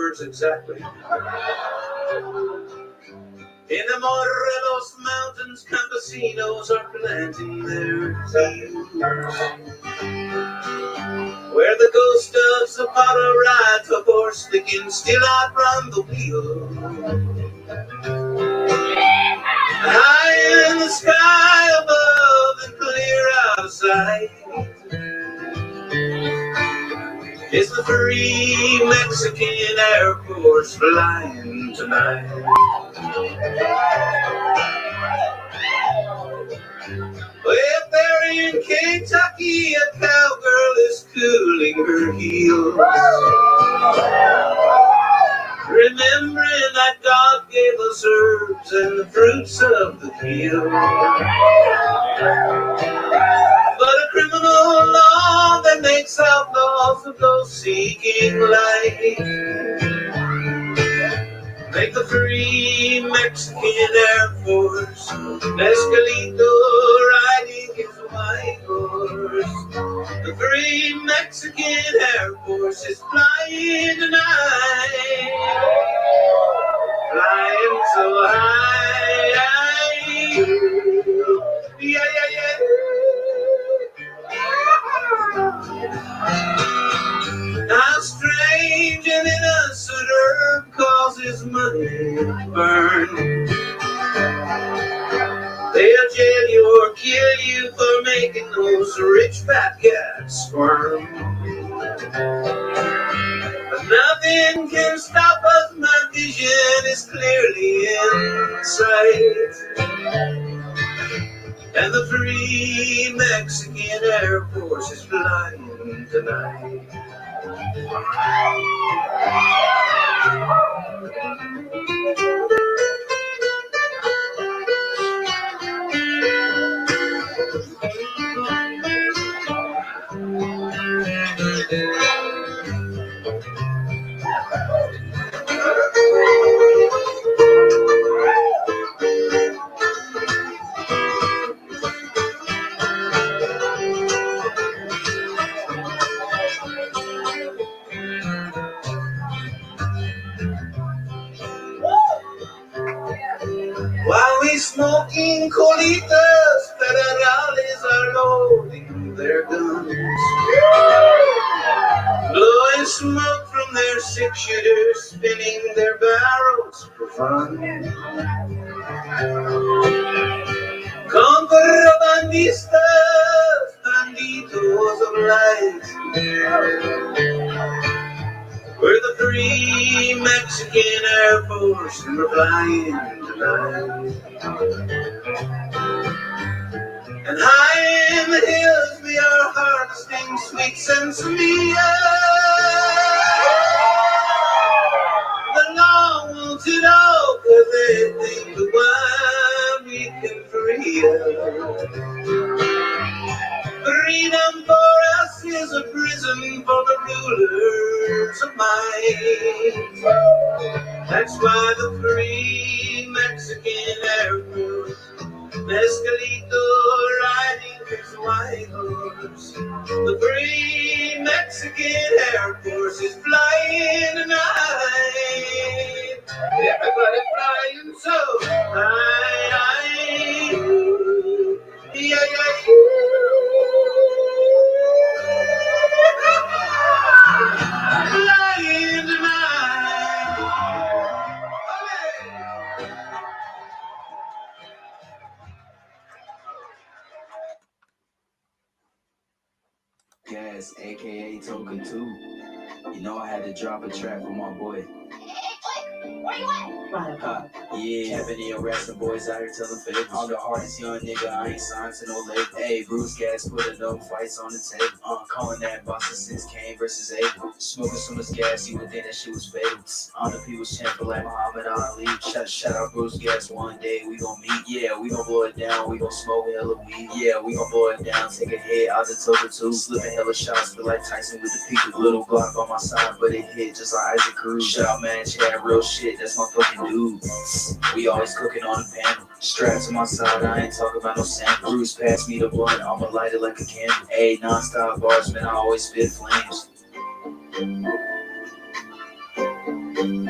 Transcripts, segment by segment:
words exactly. In the Morelos Mountains, campesinos are planting their fields, where the ghost of Zapata rides a horse that can still outrun the wheel. High in the sky above and clear out of sight is the free Mexican Air Force flying tonight. If they're in Kentucky, a cowgirl is cooling her heels, remembering that God gave us herbs and the fruits of the field. But a criminal law that makes outlaws of those seeking life make the free Mexican Air Force Escalito riding his white horse. The free Mexican Air Force is flying tonight, flying so high. Yeah, yeah, yeah. How strange an innocent herb causes money to burn. They'll jail you or kill you for making those rich fat cats squirm. But nothing can stop us, my vision is clearly in sight. And the free Mexican Air Force is flying tonight. While we smoking colitas, federales are loading their guns, blowing smoke from their six-shooters, spinning their barrels for fun. Contrabandistas, banditos of light, we're the free Mexican Air Force and we're flying tonight. And high in the hills we are harvesting sweet sensimilla. The law wants it all cause they think the one we can free us. Freedom for us is a prison for the rulers of might. That's why the free Mexican Air Force, Escalito riding his white horse. The free Mexican Air Force is flying tonight. Everybody flying so high. Yeah, yeah, yeah. Flying tonight. Gas, aka Toker 2. You know I had to drop a track for my boy. Where you at? Yeah, Kevin and rest the boys out here telling fables. I'm the hardest young nigga, I ain't signed to no label. Hey, Bruce Gas put enough fights on the table. Calling that Boston since Kane versus Abel. Smoking so much gas, you would think that shit was fatal. On the people's champion like Muhammad Ali. Shout out Bruce Gas, one day we gon' meet. Yeah, we gon' blow it down, we gon' smoke hella weed. Yeah, we gon' blow it down, take a hit out the Toker 2. Slipping hella shots, feel like Tyson with the peak. Little Glock on my side, but it hit just like Isaac Cruz. Shout out man, Chad, real shit, that's my fucking dude. We always cooking on the panel. Strapped to my side, I ain't talking about no sample. Bruce passed me the blunt, I'ma light it like a candle. Ayy, non-stop bars, man, I always spit flames. Feel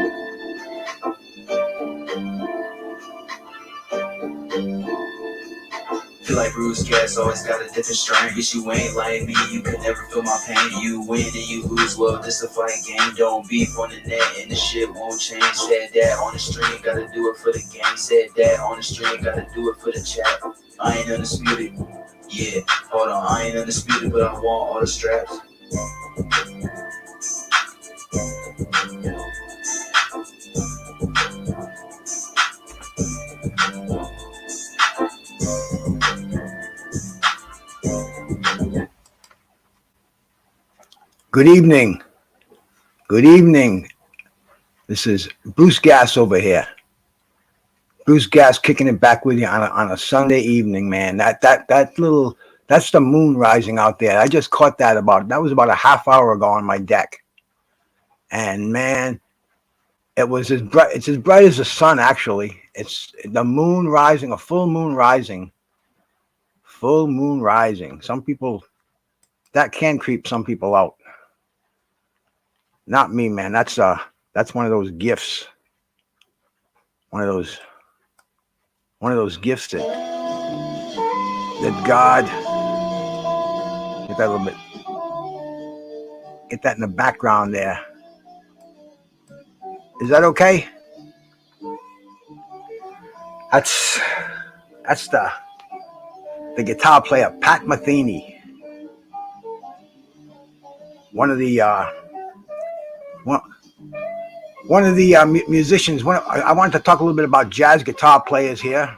like bruised cats always got a different strain. Guess you ain't like me, you could never feel my pain. You win and you lose, well, this a fight game. Don't beef on the net and the shit won't change. Said that on the stream, gotta do it for the game. Said that on the stream, gotta do it for the chat. I ain't undisputed, yeah, hold on, I ain't undisputed, but I want all the straps. Good evening. Good evening. This is Bruce Gas over here. Bruce Gas kicking it back with you on a Sunday evening, man. That's the moon rising out there. I just caught that was about a half hour ago on my deck. And man, it's as bright as the sun, actually. It's the moon rising, a full moon rising. Full moon rising. Some people, that can creep some people out. Not me, man. That's one of those gifts. One of those gifts that God, get that a little bit, get that in the background there. Is that okay? That's the guitar player, Pat Metheny. One of the musicians. I wanted to talk a little bit about jazz guitar players here,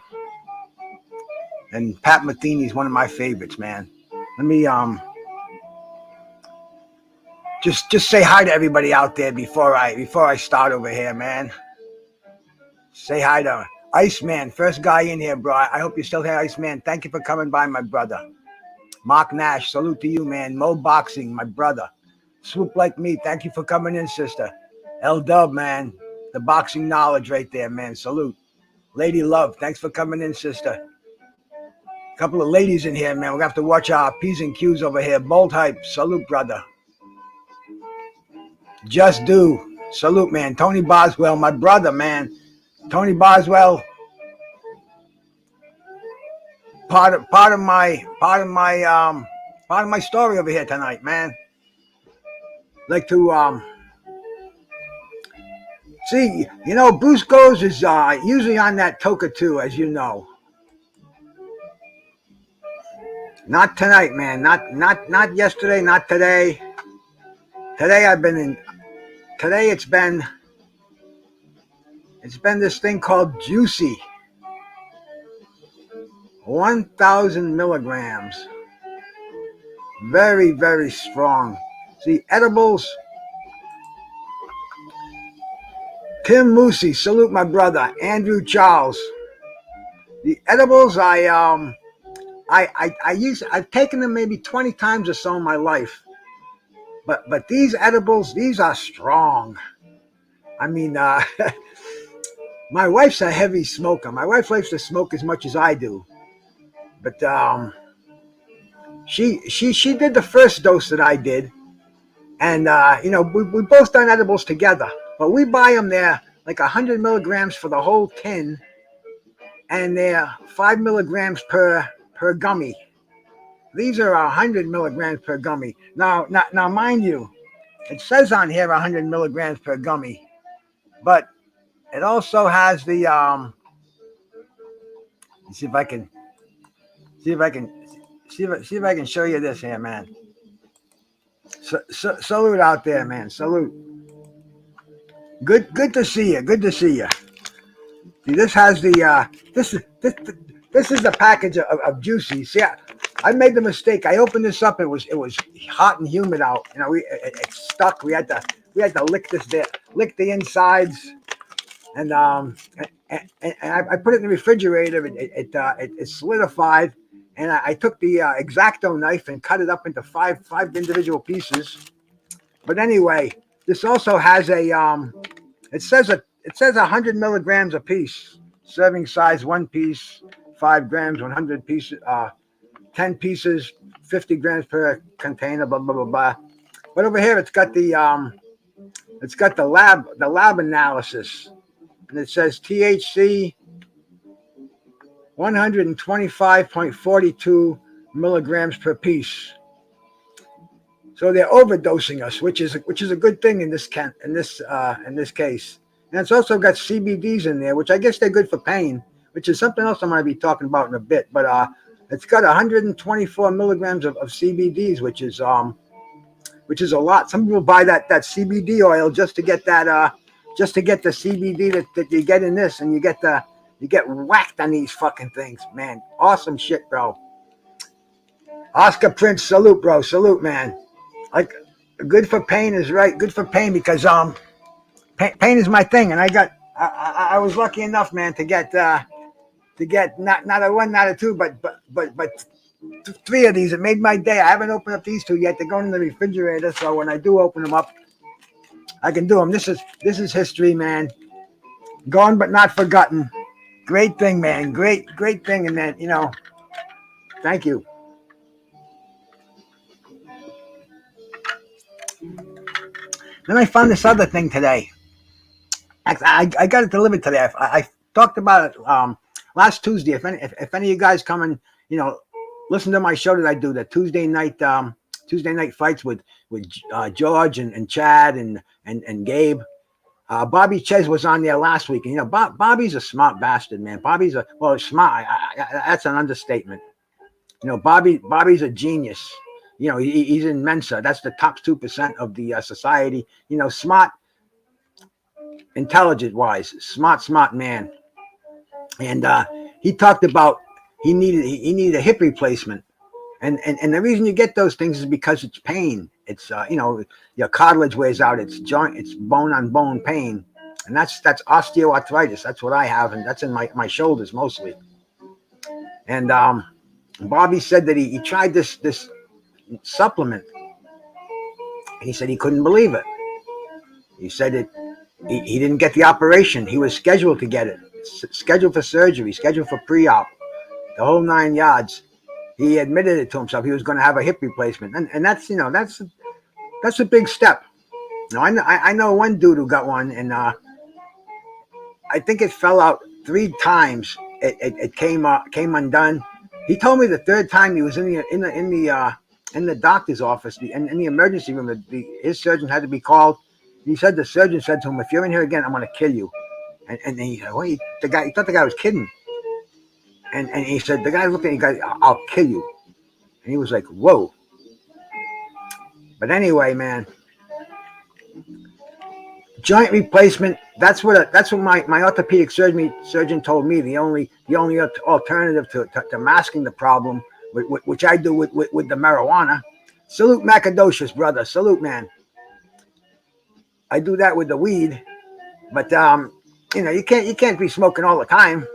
and Pat Metheny is one of my favorites, man. Let me just say hi to everybody out there before I start over here, man. Say hi to Iceman, first guy in here, bro. I hope you're still here, Iceman. Thank you for coming by, my brother. Mark Nash, salute to you, man. Mo Boxing, my brother. Swoop Like Me, thank you for coming in, sister. L-Dub, man. The boxing knowledge right there, man. Salute. Lady Love, thanks for coming in, sister. A couple of ladies in here, man. We're going to have to watch our P's and Q's over here. Bold Hype, salute, brother. Just Do, salute, man. Tony Boswell, my brother, man. Tony Boswell, part of my story over here tonight, man. Like to see, Bruce Goes is usually on that Toker too, as you know. Not tonight, man. Not yesterday. Not today. Today it's been this thing called Juicy. 1,000 milligrams. Very, very strong. See, edibles. Tim Moosey, salute my brother. Andrew Charles. The edibles, I've taken them maybe 20 times or so in my life. But these edibles, these are strong. I mean, my wife's a heavy smoker. My wife likes to smoke as much as I do. But she did the first dose that I did. And, we both done edibles together. But we buy them there like 100 milligrams for the whole tin. And they're 5 milligrams per gummy. These are 100 milligrams per gummy. Now, mind you, it says on here 100 milligrams per gummy. But it also has the, see if I can show you this here, man. Salute out there, man. Salute. Good to see you. Good to see you. See, this has the this is the package of Juicy. See, I made the mistake. I opened this up. It was hot and humid out. It stuck. We had to lick the insides, and I put it in the refrigerator. It solidified, and I took the X-Acto knife and cut it up into five individual pieces. But anyway, this also has it says 100 milligrams a piece. Serving size, 1 piece, 5 grams, 100 pieces, 10 pieces, 50 grams per container, blah, blah, blah, blah. But over here, it's got the It's got the lab analysis, and it says THC 125.42 milligrams per piece. So they're overdosing us, which is a good thing in this case. And it's also got CBDs in there, which I guess they're good for pain, which is something else I'm going to be talking about in a bit. But it's got 124 milligrams of CBDs, which is a lot. Some people buy that CBD oil just to get that just to get the CBD that you get in this, and you get whacked on these fucking things, man. Awesome shit, bro. Oscar Prince, salute, bro. Salute, man. Like, good for pain is right. Good for pain because pain is my thing, and I was lucky enough, man, to get not a one, not a two, but three of these. It made my day. I haven't opened up these two yet. They're going in the refrigerator, so when I do open them up, I can do them. This is history, man. Gone but not forgotten. Great thing, man. Great thing, and then thank you. Then I found this other thing today. I got it delivered today. I talked about it last Tuesday. If any of you guys come and listen to my show that I do, the Tuesday night fights with George and Chad and Gabe. Bobby Ches was on there last week, and Bobby's a smart bastard, man. Smart. That's an understatement. Bobby's a genius. He's in Mensa. That's the top 2% of the society. Smart, intelligent wise, smart man. And he talked about he needed a hip replacement, and the reason you get those things is because it's pain. It's your cartilage wears out. It's bone on bone pain, and that's osteoarthritis. That's what I have, and that's in my shoulders mostly. And Bobby said that he tried this supplement, and he said he couldn't believe it. He said he didn't get the operation. He was scheduled to get it, scheduled for surgery, scheduled for pre-op, the whole 9 yards. He admitted it to himself. He was going to have a hip replacement, and that's a big step. I know one dude who got one, and I think it fell out 3 times. It came undone. He told me the third time he was in the doctor's office, in the emergency room. His surgeon had to be called. He said the surgeon said to him, "If you're in here again, I'm going to kill you." And he said, "Well, he thought the guy was kidding." And he said, the guy looked at him, "I'll kill you." And he was like, "Whoa." But anyway, man, joint replacement. That's what my orthopedic surgeon told me. The only alternative to masking the problem, which I do with the marijuana. Salute Macadocious, brother. Salute, man. I do that with the weed, but you can't be smoking all the time.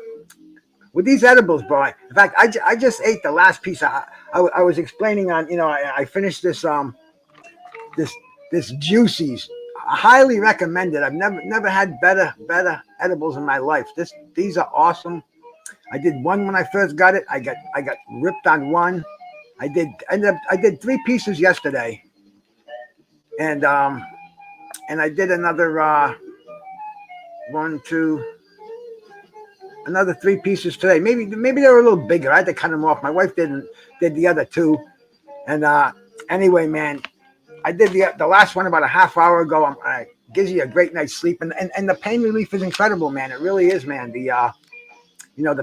With these edibles, bro. In fact, I just ate the last piece. I was explaining on, I finished this Juicy's. I highly recommend it. I've never had better edibles in my life. These are awesome. I did one when I first got it. I got ripped on one. I did 3 pieces yesterday, and I did another another 3 pieces today. Maybe they were a little bigger. I had to cut them off. My wife did the other 2, and anyway, man, I did the last one about a half hour ago. It gives you a great night's sleep, and the pain relief is incredible, man. It really is, man. The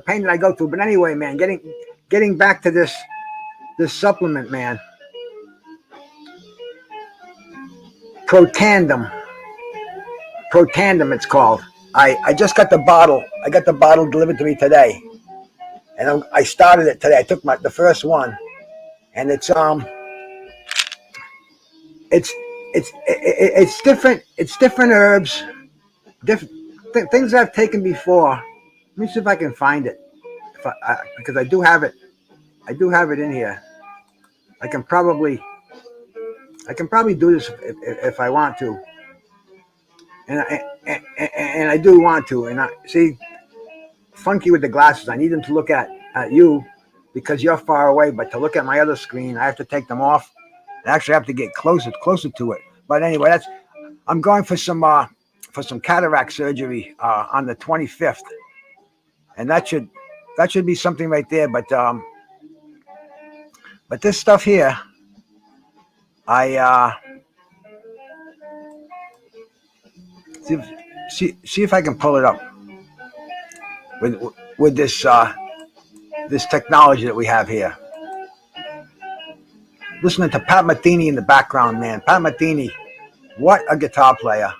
pain that I go through. But anyway, man, getting back to this supplement, man. Protandim, it's called. I just got the bottle. I got the bottle delivered to me today, and I started it today. I took the first one, and it's different. It's different herbs, different things I've taken before. Let me see if I can find it, because I do have it. I do have it in here. I can probably do this if I want to, and I do want to. And I see, Funky with the glasses. I need them to look at you because you're far away. But to look at my other screen, I have to take them off. I actually have to get closer to it. But anyway, I'm going for some cataract surgery on the 25th, and that should be something right there. But this stuff here, I see if I can pull it up with this technology that we have here. Listening to Pat Metheny in the background, man. Pat Metheny, what a guitar player.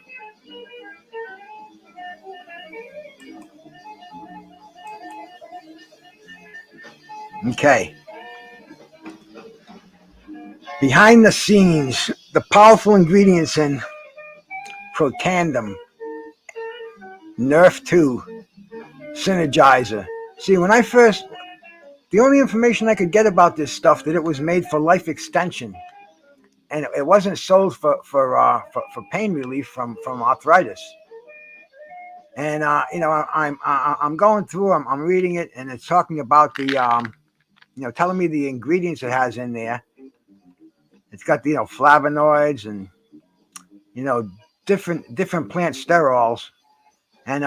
Okay. Behind the scenes, the powerful ingredients in Protandim, Nerf 2, Synergizer. See, the only information I could get about this stuff that it was made for life extension, and it wasn't sold for pain relief from arthritis. And I'm going through, I'm reading it, and it's talking about telling me the ingredients it has in there. It's got flavonoids and different plant sterols and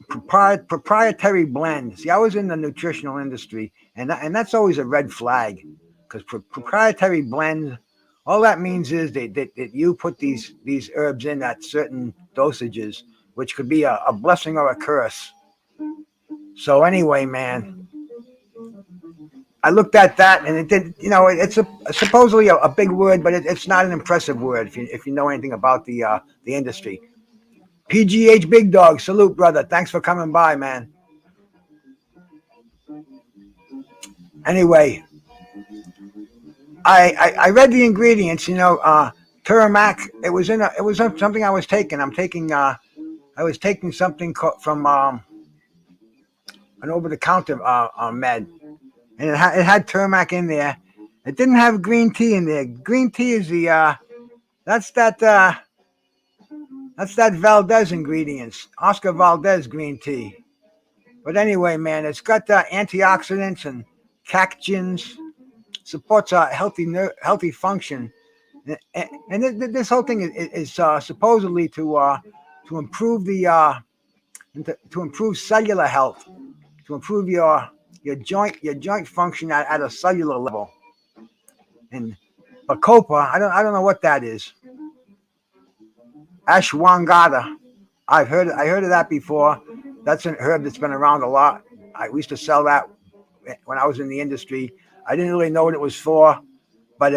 proprietary blends. See, I was in the nutritional industry, and that's always a red flag, because proprietary blends, all that means is that you put these herbs in at certain dosages, which could be a blessing or a curse. So anyway, man, I looked at that, and it did. It's supposedly a big word, but it's not an impressive word if you know anything about the industry. PGH Big Dog, salute, brother. Thanks for coming by, man. Anyway, I read the ingredients. Turmac. It was something I was taking. I was taking something from an over-the-counter med, and it had turmac in there. It didn't have green tea in there. Green tea is that's that Valdez ingredients, Oscar Valdez green tea. But anyway, man, it's got antioxidants and catechins, supports healthy function, and this whole thing is supposedly to improve to improve cellular health, to improve your joint function at a cellular level. And bacopa, I don't know what that is. Ashwagandha, I heard of that before. That's an herb that's been around a lot. We used to sell that when I was in the industry. I didn't really know what it was for, but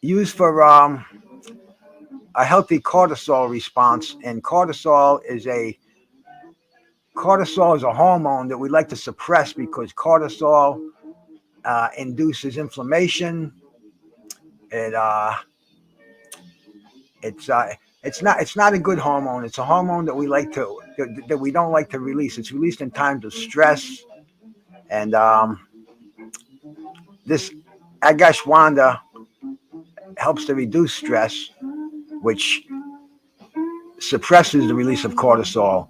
used for a healthy cortisol response. And cortisol is a hormone that we like to suppress, because cortisol induces inflammation. It's not a good hormone. It's a hormone that we don't like to release. It's released in times of stress, and this agashwanda helps to reduce stress, which suppresses the release of cortisol.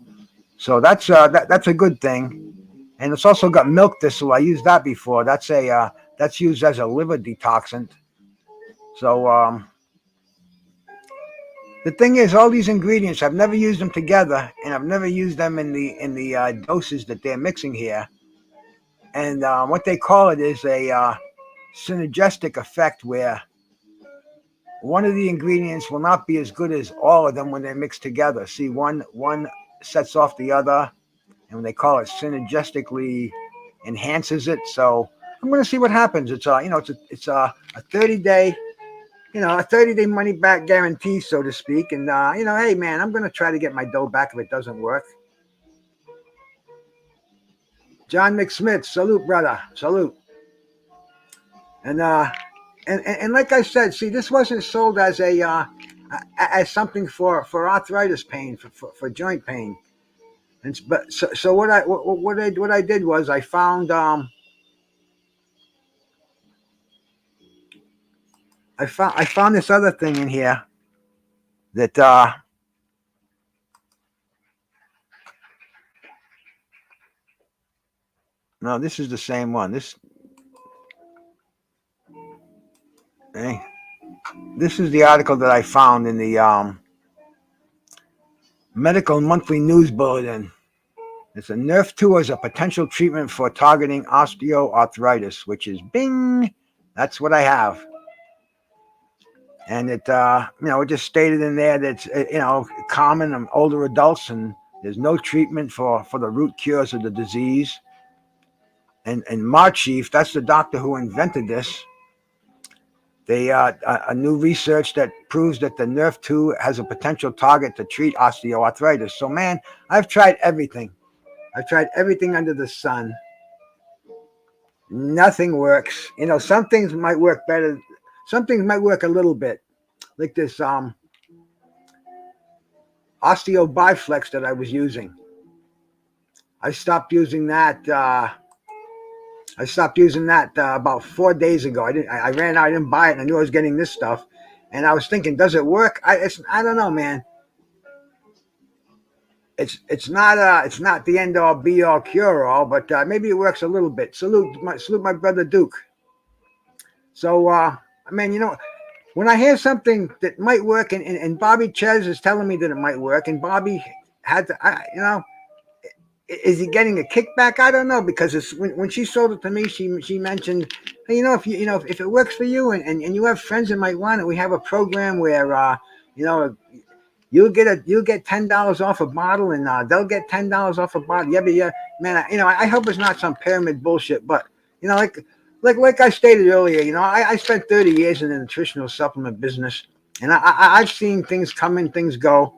So that's a good thing. And it's also got milk thistle. I used that before. That's used as a liver detoxant. So the thing is, all these ingredients, I've never used them together, and I've never used them in the doses that they're mixing here. And what they call it is a synergistic effect, where one of the ingredients will not be as good as all of them when they're mixed together. See, one sets off the other, and they call it synergistically enhances it. So I'm going to see what happens. It's a 30-day, a 30-day money back guarantee, so to speak. And hey man, I'm going to try to get my dough back if it doesn't work. John McSmith, salute, brother, salute. And like I said, see, this wasn't sold as as something for arthritis pain, for joint pain. And but so what I did was I found this other thing in here that no, this is the same one. This, hey, this is the article that I found in the Medical Monthly News Bulletin. It's a Nerf 2 as a potential treatment for targeting osteoarthritis, which is bing. That's what I have. And it, it just stated in there that it's, common in older adults, and there's no treatment for the root cures of the disease. And Marchief, that's the doctor who invented this. They a new research that proves that the Nerf 2 has a potential target to treat osteoarthritis. So, man, I've tried everything. I've tried everything under the sun. Nothing works. Some things might work better. Some things might work a little bit, like this OsteoBiflex that I was using. I stopped using that. About 4 days ago. I ran out. I didn't buy it, and I knew I was getting this stuff. And I was thinking, does it work? I don't know, man. It's not the end all be all cure all, but maybe it works a little bit. Salute my brother Duke. So when I hear something that might work, and Bobby Ches is telling me that it might work, and Bobby had to, is he getting a kickback? I don't know, because when she sold it to me, she mentioned, hey, if it works for you and you have friends that might want it, we have a program where you'll get $10 off a bottle, and they'll get $10 off a bottle. Yeah, man. I hope it's not some pyramid bullshit, but like I stated earlier, I spent 30 years in the nutritional supplement business, and I've seen things come and things go.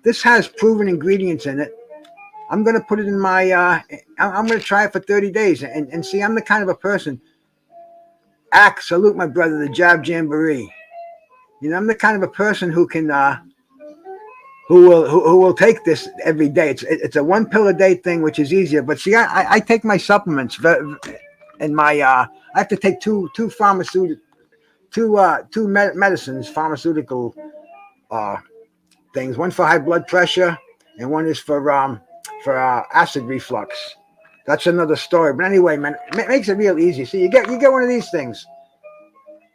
This has proven ingredients in it. I'm going to put it in my, I'm going to try it for 30 days and see. I'm the kind of a person, salute my brother, the Jab Jamboree. I'm the kind of a person who can, who will take this every day. It's a 1 pill a day thing, which is easier. But see, I take my supplements and I have to take two medicines, pharmaceutical things. One for high blood pressure, and one is for acid reflux. That's another story. But anyway, man, it makes it real easy. So you get one of these things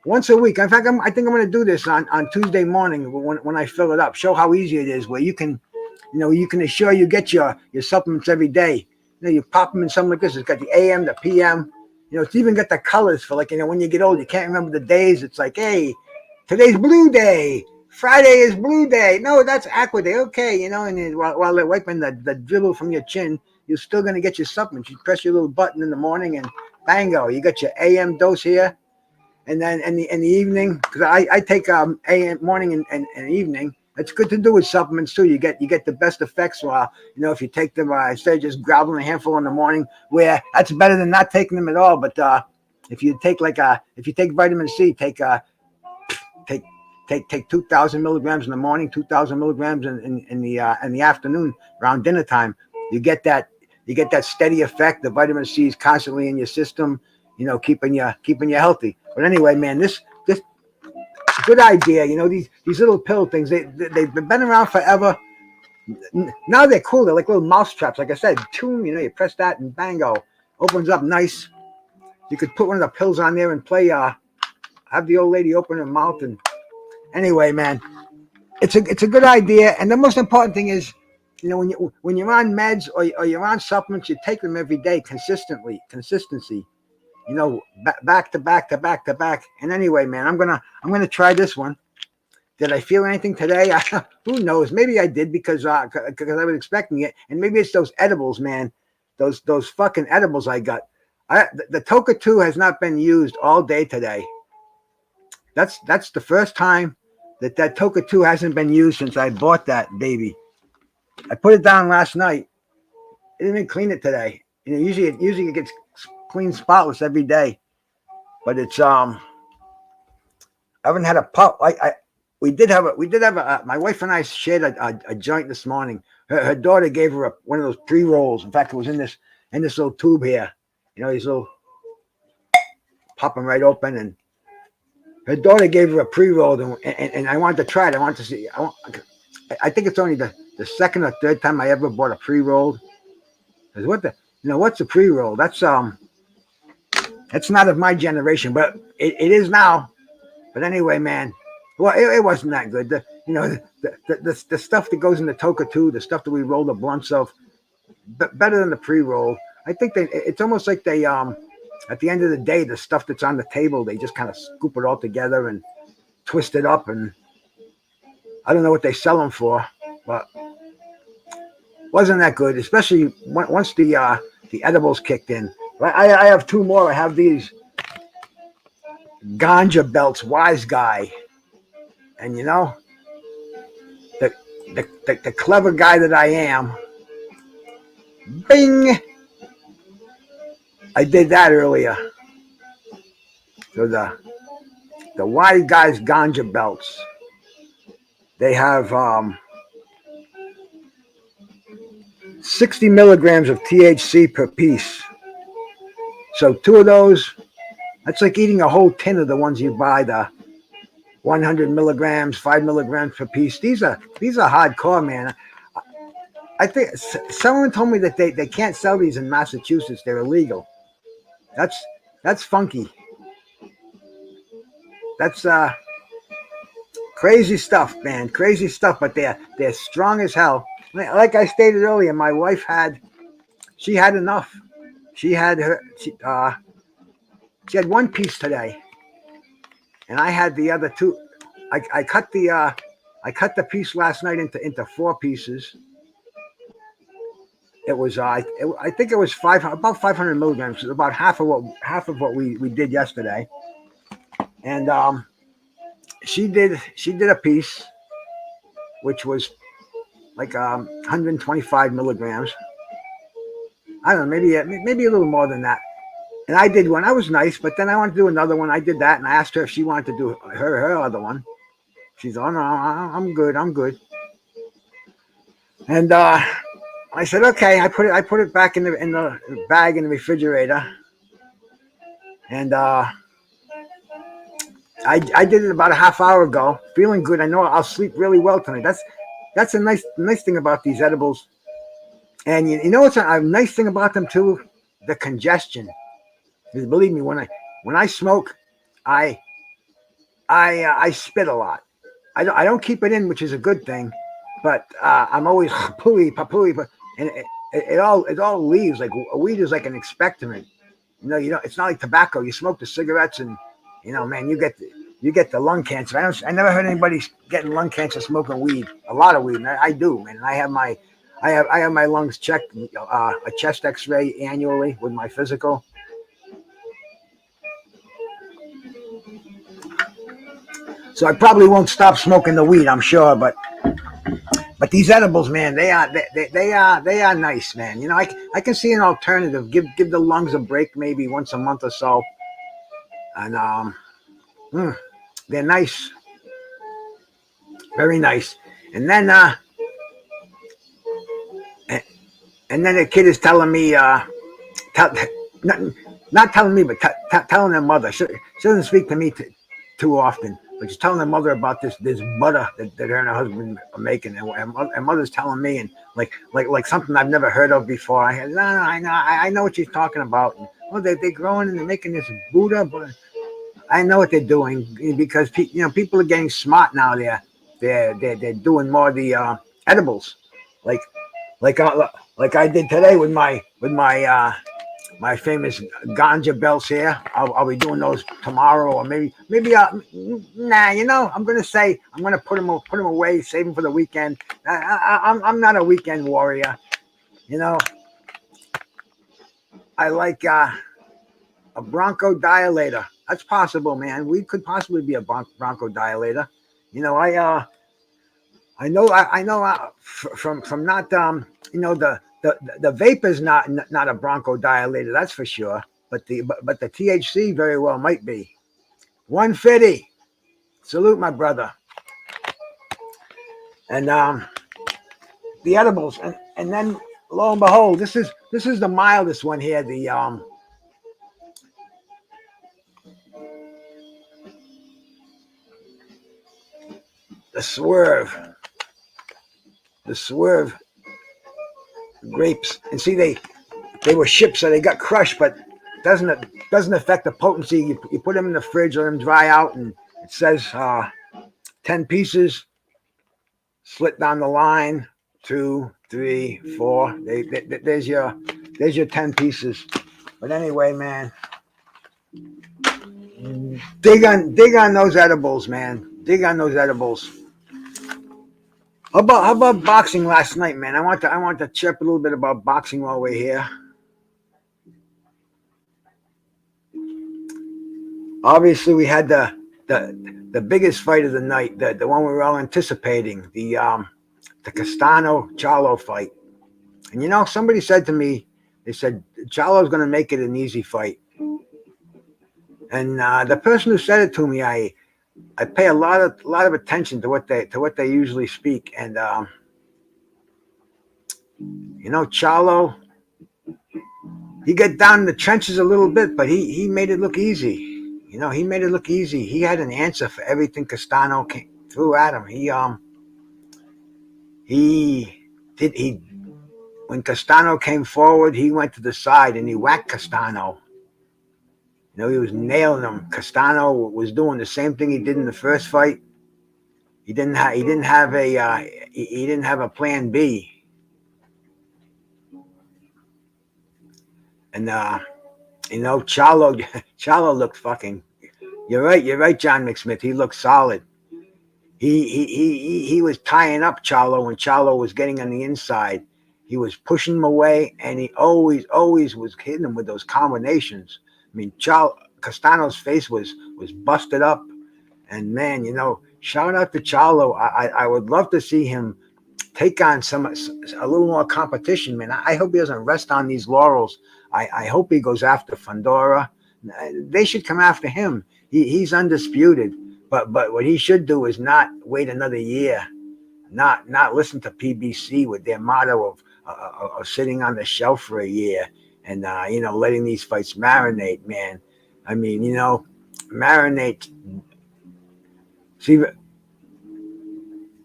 once a week. In fact, I think I'm going to do this on Tuesday morning when I fill it up. Show how easy it is, where you can assure you get your supplements every day. You pop them in something like this. It's got the AM, the PM. It's even got the colors for, like, when you get old, you can't remember the days. It's like, hey, today's blue day. Friday is blue day. No, that's aqua day. Okay, and then while they're wiping the dribble from your chin, you're still going to get your supplements. You press your little button in the morning, and bango, you got your AM dose here. And then in the evening, because I take AM morning and evening. It's good to do with supplements too. You get the best effects while if you take them instead of just grabbing a handful in the morning, where that's better than not taking them at all. But if you take vitamin C, take 2,000 milligrams in the morning, 2,000 milligrams in the afternoon around dinner time. You get that steady effect. The vitamin C is constantly in your system, keeping you healthy. But anyway, man, this good idea. These little pill things, they've been around forever. Now they're cool. They're like little mouse traps. Like I said, you press that and bango, opens up nice. You could put one of the pills on there and play. Have the old lady open her mouth. And anyway, man, it's a good idea. And the most important thing is, when you're on meds or you're on supplements, you take them every day consistency. Back to back to back to back. And anyway, man, I'm gonna try this one. Did I feel anything today? Who knows? Maybe I did because I was expecting it. And maybe it's those edibles, man. Those fucking edibles I got. The Toker 2 has not been used all day today. That's the first time that Toker 2 hasn't been used since I bought that baby. I put it down last night. I didn't even clean it today. Usually it gets clean, spotless every day. But it's I haven't had a pup. We did have my wife and I shared a joint this morning. Her daughter gave her one of those pre-rolls. In fact, it was in this little tube here. These little pop them right open, and her daughter gave her a pre-roll, and I wanted to try it. I wanted to see. I think it's only the second or third time I ever bought a pre-roll. What's a pre-roll? That's not of my generation, but it is now. But anyway, man, Well, it wasn't that good. The stuff that goes in the Toker too, the stuff that we roll the blunts of, better than the pre-roll. I think it's almost like they at the end of the day, the stuff that's on the table, they just kind of scoop it all together and twist it up, and I don't know what they sell them for, but wasn't that good, especially once the edibles kicked in. I have two more. I have these ganja belts, wise guy, and the clever guy that I am, bing, I did that earlier. So the wise guy's ganja belts, they have 60 milligrams of THC per piece. So two of those, that's like eating a whole tin of the ones you buy, the 100 milligrams, 5 milligrams per piece. These are hardcore, man. I think someone told me that they can't sell these in Massachusetts. They're illegal. That's funky. That's crazy stuff, man. Crazy stuff, but they're strong as hell. Like I stated earlier, my wife had enough. She had one piece today, and I had the other two. I cut the piece last night into 4 pieces. It was I think it was about 500 milligrams, about half of what we did yesterday, and she did a piece, which was like 125 milligrams. I don't know, maybe a little more than that. And I did one. I was nice, but then I wanted to do another one. I did that, and I asked her if she wanted to do her other one. She's, oh no, I'm good. And I said, okay. I put it back in the bag in the refrigerator, and I did it about a half hour ago. Feeling good. I know I'll sleep really well tonight. That's a nice thing about these edibles. And you know what's a nice thing about them too? The congestion. Because believe me, when I smoke, I spit a lot. I don't keep it in, which is a good thing, but I'm always papooey, and it all leaves. Like weed is like an expectorant. It's not like tobacco. You smoke the cigarettes, and man, you get the lung cancer. I never heard anybody getting lung cancer smoking weed. A lot of weed, and I do, man. And I have my lungs checked, a chest X-ray annually with my physical. So I probably won't stop smoking the weed, I'm sure, but these edibles, man, they are nice, man. I can see an alternative. Give the lungs a break, maybe once a month or so, and they're nice, very nice. And then the kid is telling me, not telling me, but telling their mother. She doesn't speak to me too often. But she's telling her mother about this butter that her and her husband are making, and mother's telling me, and like something I've never heard of before. I know what she's talking about. And, they're growing and they're making this Buddha, but I know what they're doing because people are getting smart now. They're doing more of the edibles, like I did today with my my famous ganja belts here. I'll be doing those tomorrow, or maybe I'm gonna put them away, save them for the weekend. I'm not a weekend warrior, I like a bronchodilator. That's possible, man. We could possibly be a bronchodilator. I know from not the vape is not a bronchodilator, that's for sure. But the THC very well might be. 150. Salute, my brother. And the edibles, and then lo and behold, this is the mildest one here. The swerve grapes, and see they were shipped, so they got crushed, but doesn't affect the potency. You put them in the fridge, let them dry out, and it says 10 pieces, slit down the line, 2, 3, 4. There's your 10 pieces. But anyway, man, dig on those edibles, man. Dig on those edibles. How about boxing last night, man? I want to chirp a little bit about boxing while we're here. Obviously, we had the biggest fight of the night, the one we were all anticipating, the Castano Charlo fight. And you know, somebody said to me, they said Charlo's going to make it an easy fight. And the person who said it to me, I pay a lot of attention to what they usually speak. And you know, Charlo, he got down in the trenches a little bit, but he made it look easy. You know, he made it look easy. He had an answer for everything Castano threw at him. When Castano came forward, he went to the side and he whacked Castano. You know, he was nailing him. Castano was doing the same thing he did in the first fight. He didn't have a plan B. And you know, Charlo looked fucking. You're right, John McSmith. He looked solid. He was tying up Charlo when Charlo was getting on the inside. He was pushing him away, and he always was hitting him with those combinations. I mean, Castano's face was busted up, and man, you know, shout out to Charlo. I would love to see him take on a little more competition, man. I hope he doesn't rest on these laurels. I hope he goes after Fundora. They should come after him. He's undisputed, but what he should do is not wait another year, not listen to PBC with their motto of sitting on the shelf for a year and you know, letting these fights marinate, man. I mean, you know, marinate. See,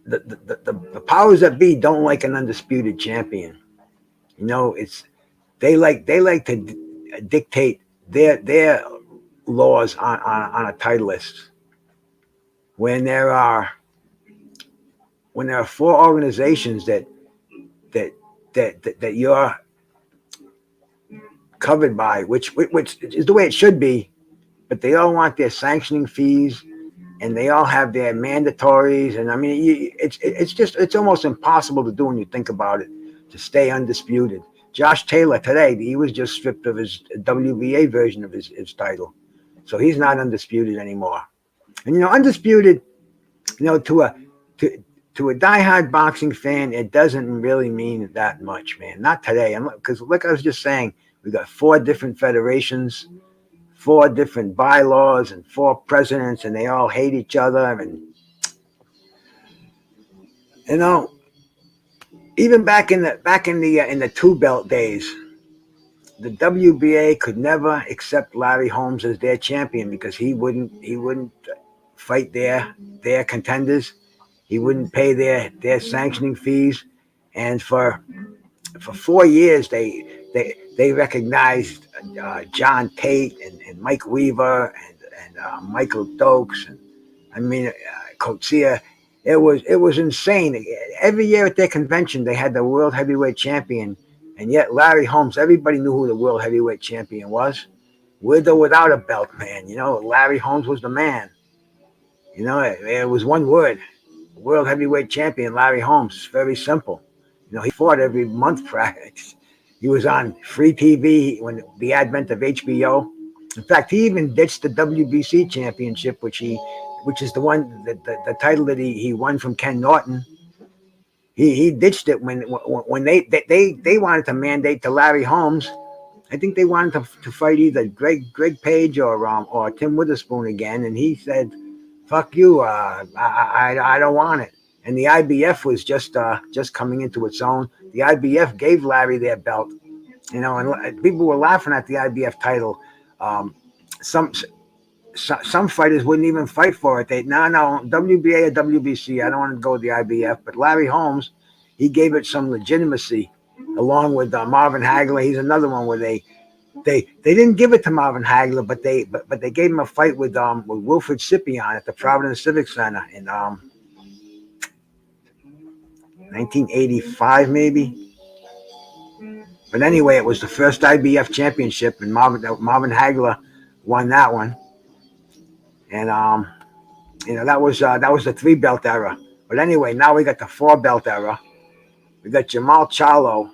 the powers that be don't like an undisputed champion. You know, they like to dictate their laws on a title list. When there are 4 organizations that you're covered by, which is the way it should be, but they all want their sanctioning fees, and they all have their mandatories, and I mean, it's almost impossible to do when you think about it, to stay undisputed. Josh Taylor today, he was just stripped of his WBA version of his title, so he's not undisputed anymore. And you know, undisputed, you know, to a diehard boxing fan, it doesn't really mean that much, man. Not today, because like I was just saying, we got 4 different federations, 4 different bylaws, and 4 presidents, and they all hate each other. And you know, even back in the 2 belt days, the WBA could never accept Larry Holmes as their champion because he wouldn't fight their contenders. He wouldn't pay their sanctioning fees, and for 4 years they recognized John Tate and Mike Weaver and Michael Dokes, and I mean Coetzee. It was insane. Every year at their convention they had the world heavyweight champion, and yet Larry Holmes, everybody knew who the world heavyweight champion was, with or without a belt, man. You know, Larry Holmes was the man. You know, it was one word: world heavyweight champion Larry Holmes. It's very simple. You know, he fought every month practice. He was on free TV when the advent of HBO. In fact, he even ditched the WBC championship, which is the one the title that he won from Ken Norton. He ditched it when they wanted to mandate to Larry Holmes. I think they wanted to fight either Greg Page or Tim Witherspoon again, and he said, "Fuck you, I don't want it." And the IBF was just coming into its own. The IBF gave Larry their belt, you know, and people were laughing at the IBF title. Some fighters wouldn't even fight for it. No, WBA or WBC. I don't want to go with the IBF. But Larry Holmes, he gave it some legitimacy, along with Marvin Hagler. He's another one where they didn't give it to Marvin Hagler, but they gave him a fight with Wilfred Scipion at the Providence Civic Center, and 1985 maybe. But anyway, it was the first IBF championship, and Marvin Hagler won that one. And that was the 3-belt era. But anyway, now we got the 4-belt era. We got Jamal Charlo,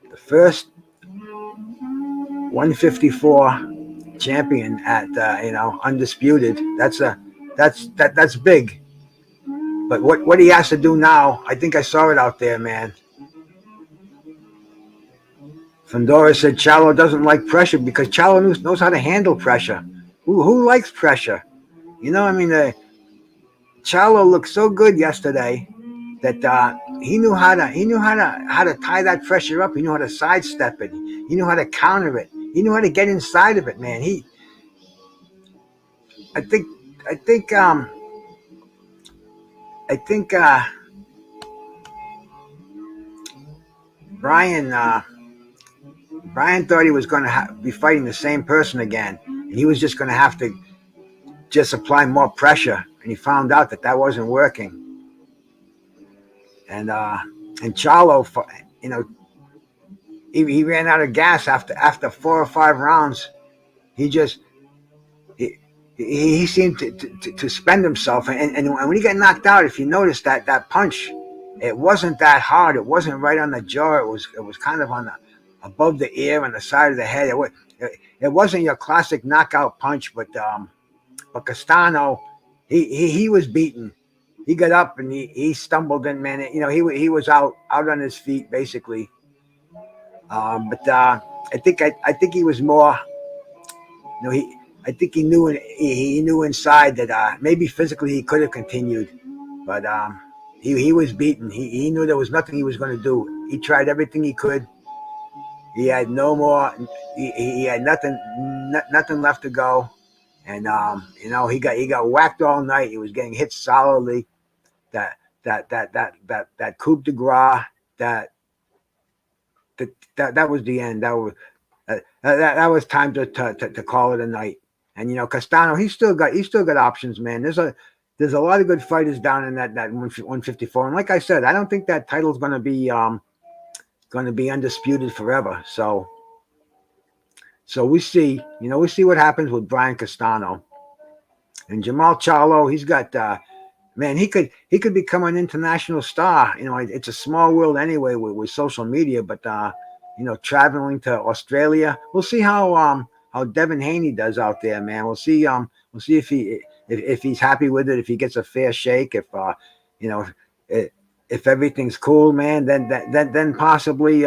the first 154 champion at undisputed. That's big. But what he has to do now, I think I saw it out there, man. Fundora said Charlo doesn't like pressure because Charlo knows how to handle pressure. Who likes pressure? I mean, Charlo looked so good yesterday that he knew how to tie that pressure up. He knew how to sidestep it. He knew how to counter it. He knew how to get inside of it, man. I think Brian thought he was going to be fighting the same person again, and he was just going to have to just apply more pressure, and he found out that wasn't working. And Charlo, he ran out of gas after 4 or 5 rounds. He seemed to spend himself, and when he got knocked out, if you notice that punch, it wasn't that hard. It wasn't right on the jaw. It was kind of above the ear on the side of the head. It wasn't your classic knockout punch, but Castano, he was beaten. He got up and he stumbled in, man. He was out on his feet basically. But I think he was more. I think he knew inside that maybe physically he could have continued, but he was beaten. He knew there was nothing he was going to do. He tried everything he could. He had no more. He had nothing left to go, and he got whacked all night. He was getting hit solidly. That coup de grace. That was the end. That was time to call it a night. And Castano, he's still got options, man. There's a lot of good fighters down in that 154. And like I said, I don't think that title's going to be undisputed forever. So we see what happens with Brian Castano. And Jamal Charlo, he's got man, he could become an international star. It's a small world anyway with social media, but traveling to Australia, we'll see how Devin Haney does out there, man. We'll see if he's happy with it, if he gets a fair shake, if everything's cool, man. Then possibly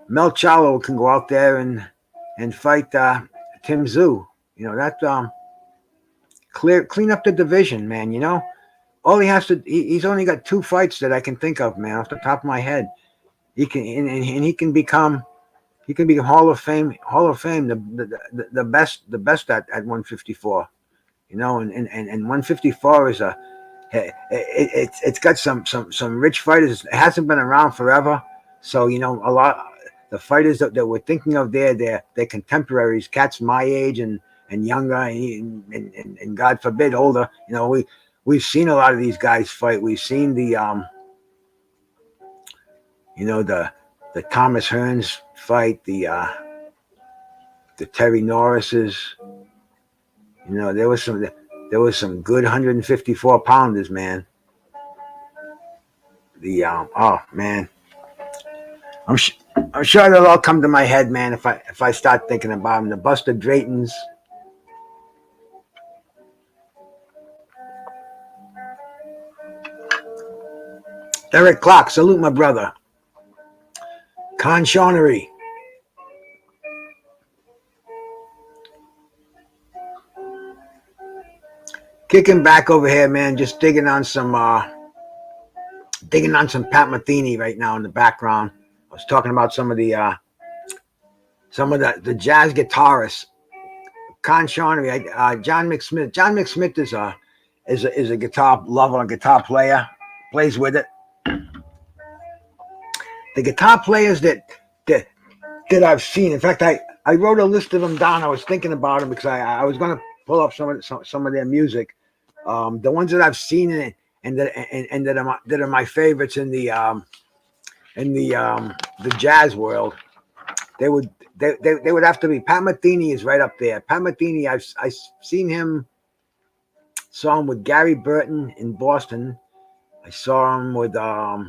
Mel Charlo can go out there and fight Tim Tszyu. Clean up the division, man. All he has to, he's only got 2 fights that I can think of, man, off the top of my head. He can, and he can be Hall of Fame, the best at 154, and 154 is it's got some rich fighters. It hasn't been around forever, so a lot the fighters that we're thinking of they're contemporaries, cats my age and younger, and God forbid older. We've seen a lot of these guys fight. We've seen the Thomas Hearns fight, the Terry Norrises. There was some good 154 pounders, man. Oh man, I'm sure they'll all come to my head, man, if I start thinking about them. The Buster Draytons. Derek Clark, salute my brother. Con Shawnery. Kicking back over here, man, just digging on some Pat Metheny right now in the background. I was talking about some of the jazz guitarists. Con Shawnery, John McSmith. John McSmith is a guitar lover, a guitar player, plays with it. The guitar players that I've seen. In fact, I wrote a list of them down. I was thinking about them because I was going to pull up some of their music. The ones that I've seen and that are my favorites in the jazz world. They would have to be. Pat Metheny is right up there. Pat Metheny, I've seen him. Saw him with Gary Burton in Boston. I saw him with I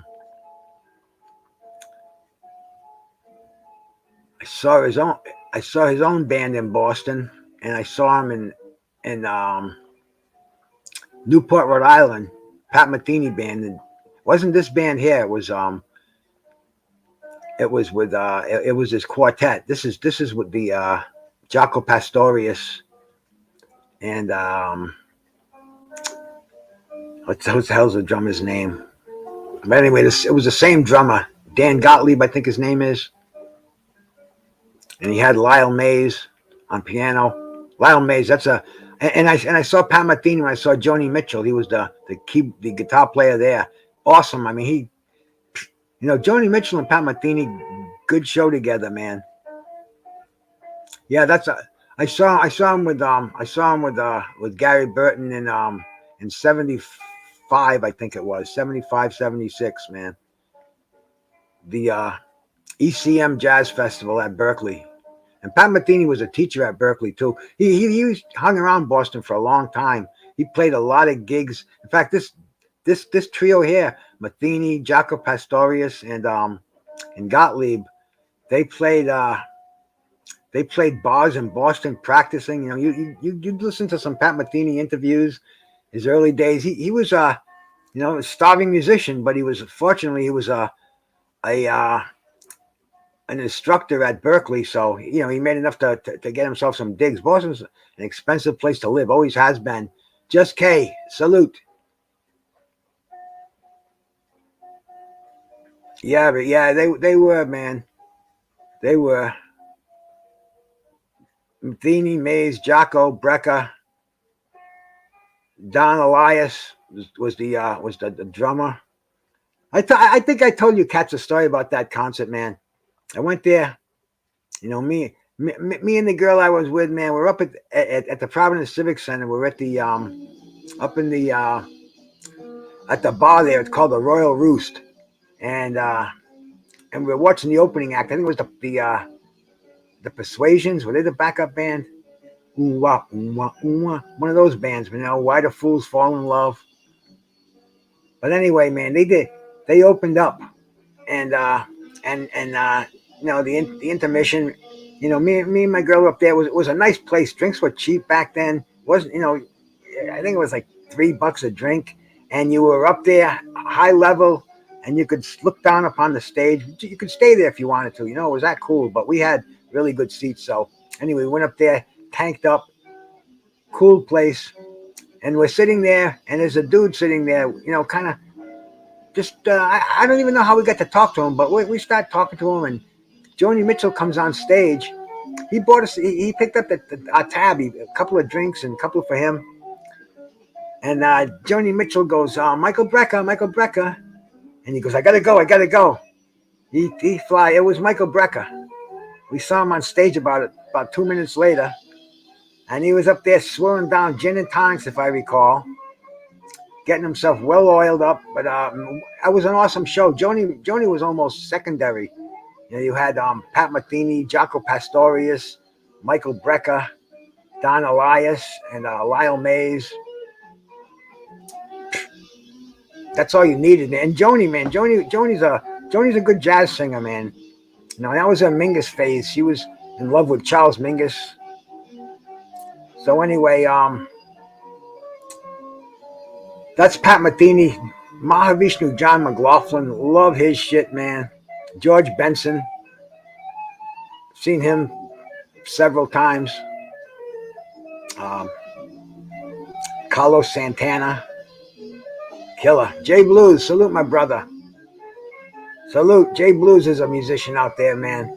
saw his own band in Boston, and I saw him in Newport, Rhode Island. Pat Metheny band. And wasn't this band here? It was it was his quartet. This is with the Jaco Pastorius and what the hell's the drummer's name? But anyway, it was the same drummer, Dan Gottlieb, I think his name is, and he had Lyle Mays on piano. Lyle Mays, and I saw Pat Metheny when I saw Joni Mitchell. He was the guitar player there. Awesome. I mean, Joni Mitchell and Pat Metheny, good show together, man. Yeah, I saw him with Gary Burton in 75, I think it was 75, 76, man. The ECM Jazz Festival at Berkeley. And Pat Metheny was a teacher at Berkeley too. He hung around Boston for a long time. He played a lot of gigs. In fact, this trio here, Metheny, Jaco Pastorius, and Gottlieb, they played bars in Boston practicing. You'd listen to some Pat Metheny interviews, his early days. He was a starving musician, but he was an instructor at Berkeley, so he made enough to get himself some digs. Boston's an expensive place to live, always has been. Just K, salute. Yeah, but yeah, they were, man. They were. Metheny, Mays, Jaco, Brecca, Don Elias was the drummer. I think I told you cats a story about that concert, man. I went there. Me and the girl I was with, man, we're up at the Providence Civic Center. We're at the up in the at the bar there. It's called the Royal Roost, and we're watching the opening act. I think it was the Persuasions. Were they the backup band? Ooh wah, ooh wah, ooh wah. One of those bands, Why Do Fools Fall in Love? But anyway, man, they opened up, and the intermission. Me and my girl up there, was a nice place. Drinks were cheap back then. Wasn't I think it was like $3 a drink, and you were up there high level, and you could look down upon the stage. You could stay there if you wanted to. It was that cool. But we had really good seats. So anyway, we went up there, tanked up, cool place, and we're sitting there, and there's a dude sitting there, kind of just I don't even know how we got to talk to him, but we start talking to him, and Joni Mitchell comes on stage. He bought us. He picked up our tab, a couple of drinks and a couple for him. And Joni Mitchell goes, Michael Brecca, and he goes, I gotta go. He fly. It was Michael Brecca. We saw him on stage about 2 minutes later, and he was up there swirling down gin and tonics, if I recall, getting himself well oiled up. But it was an awesome show. Joni was almost secondary. You had Pat Metheny, Jaco Pastorius, Michael Brecca, Don Elias, and Lyle Mays. That's all you needed. And Joni, man, Joni's a good jazz singer, man. That was her Mingus phase. She was in love with Charles Mingus. So anyway, that's Pat Metheny. Mahavishnu John McLaughlin, love his shit, man. George Benson, seen him several times. Carlos Santana, killer. Jay Blues, salute my brother. Salute. Jay Blues is a musician out there, man.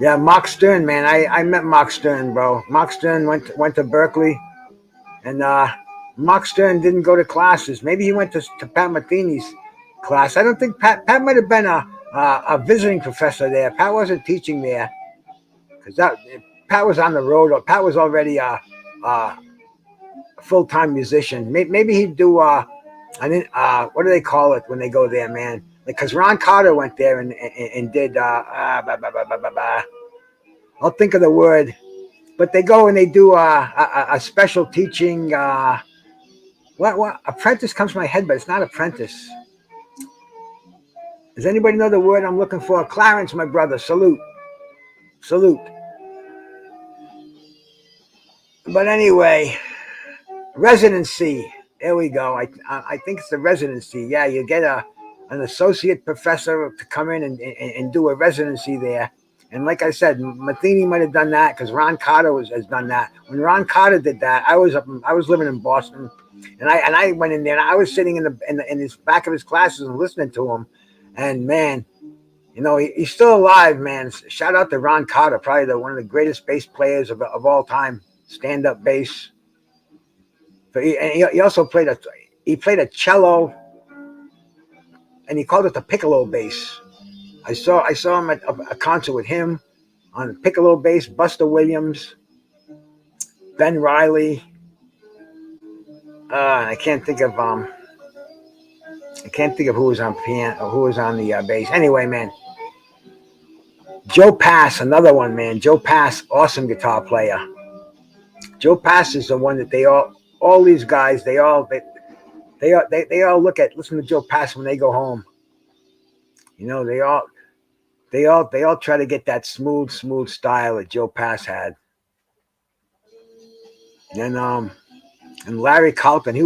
Yeah, Mark Stern, man. I met Mark Stern, bro. Mark Stern went to Berkeley, and Mark Stern didn't go to classes. Maybe he went to Pat Metheny's class. I don't think Pat might have been a visiting professor there. Pat wasn't teaching there, because Pat was on the road. Or Pat was already full-time musician. Maybe he'd do what do they call it when they go there, man? Because Ron Carter went there and did I'll think of the word, but they go and they do a special teaching. What apprentice comes to my head, but it's not apprentice. Does anybody know the word I'm looking for? Clarence, my brother, salute. But anyway, residency. There we go. I think it's the residency. Yeah, you get an associate professor to come in and do a residency there. And like I said, Matheny might have done that because Ron Carter has done that. When Ron Carter did that, I was living in Boston, and I went in there and I was sitting in his back of his classes and listening to him. And man, he's still alive, man. Shout out to Ron Carter, probably one of the greatest bass players of all time, stand-up bass. But he also played a cello, and he called it the piccolo bass. I saw him at a concert with him on piccolo bass, Buster Williams, Ben Riley. I can't think of who was on piano, who was on the bass. Anyway, man, Joe Pass, another one, man. Joe Pass, awesome guitar player. Joe Pass is the one that all these guys, they all listen to Joe Pass when they go home. They all try to get that smooth style that Joe Pass had. And Larry Carlton, he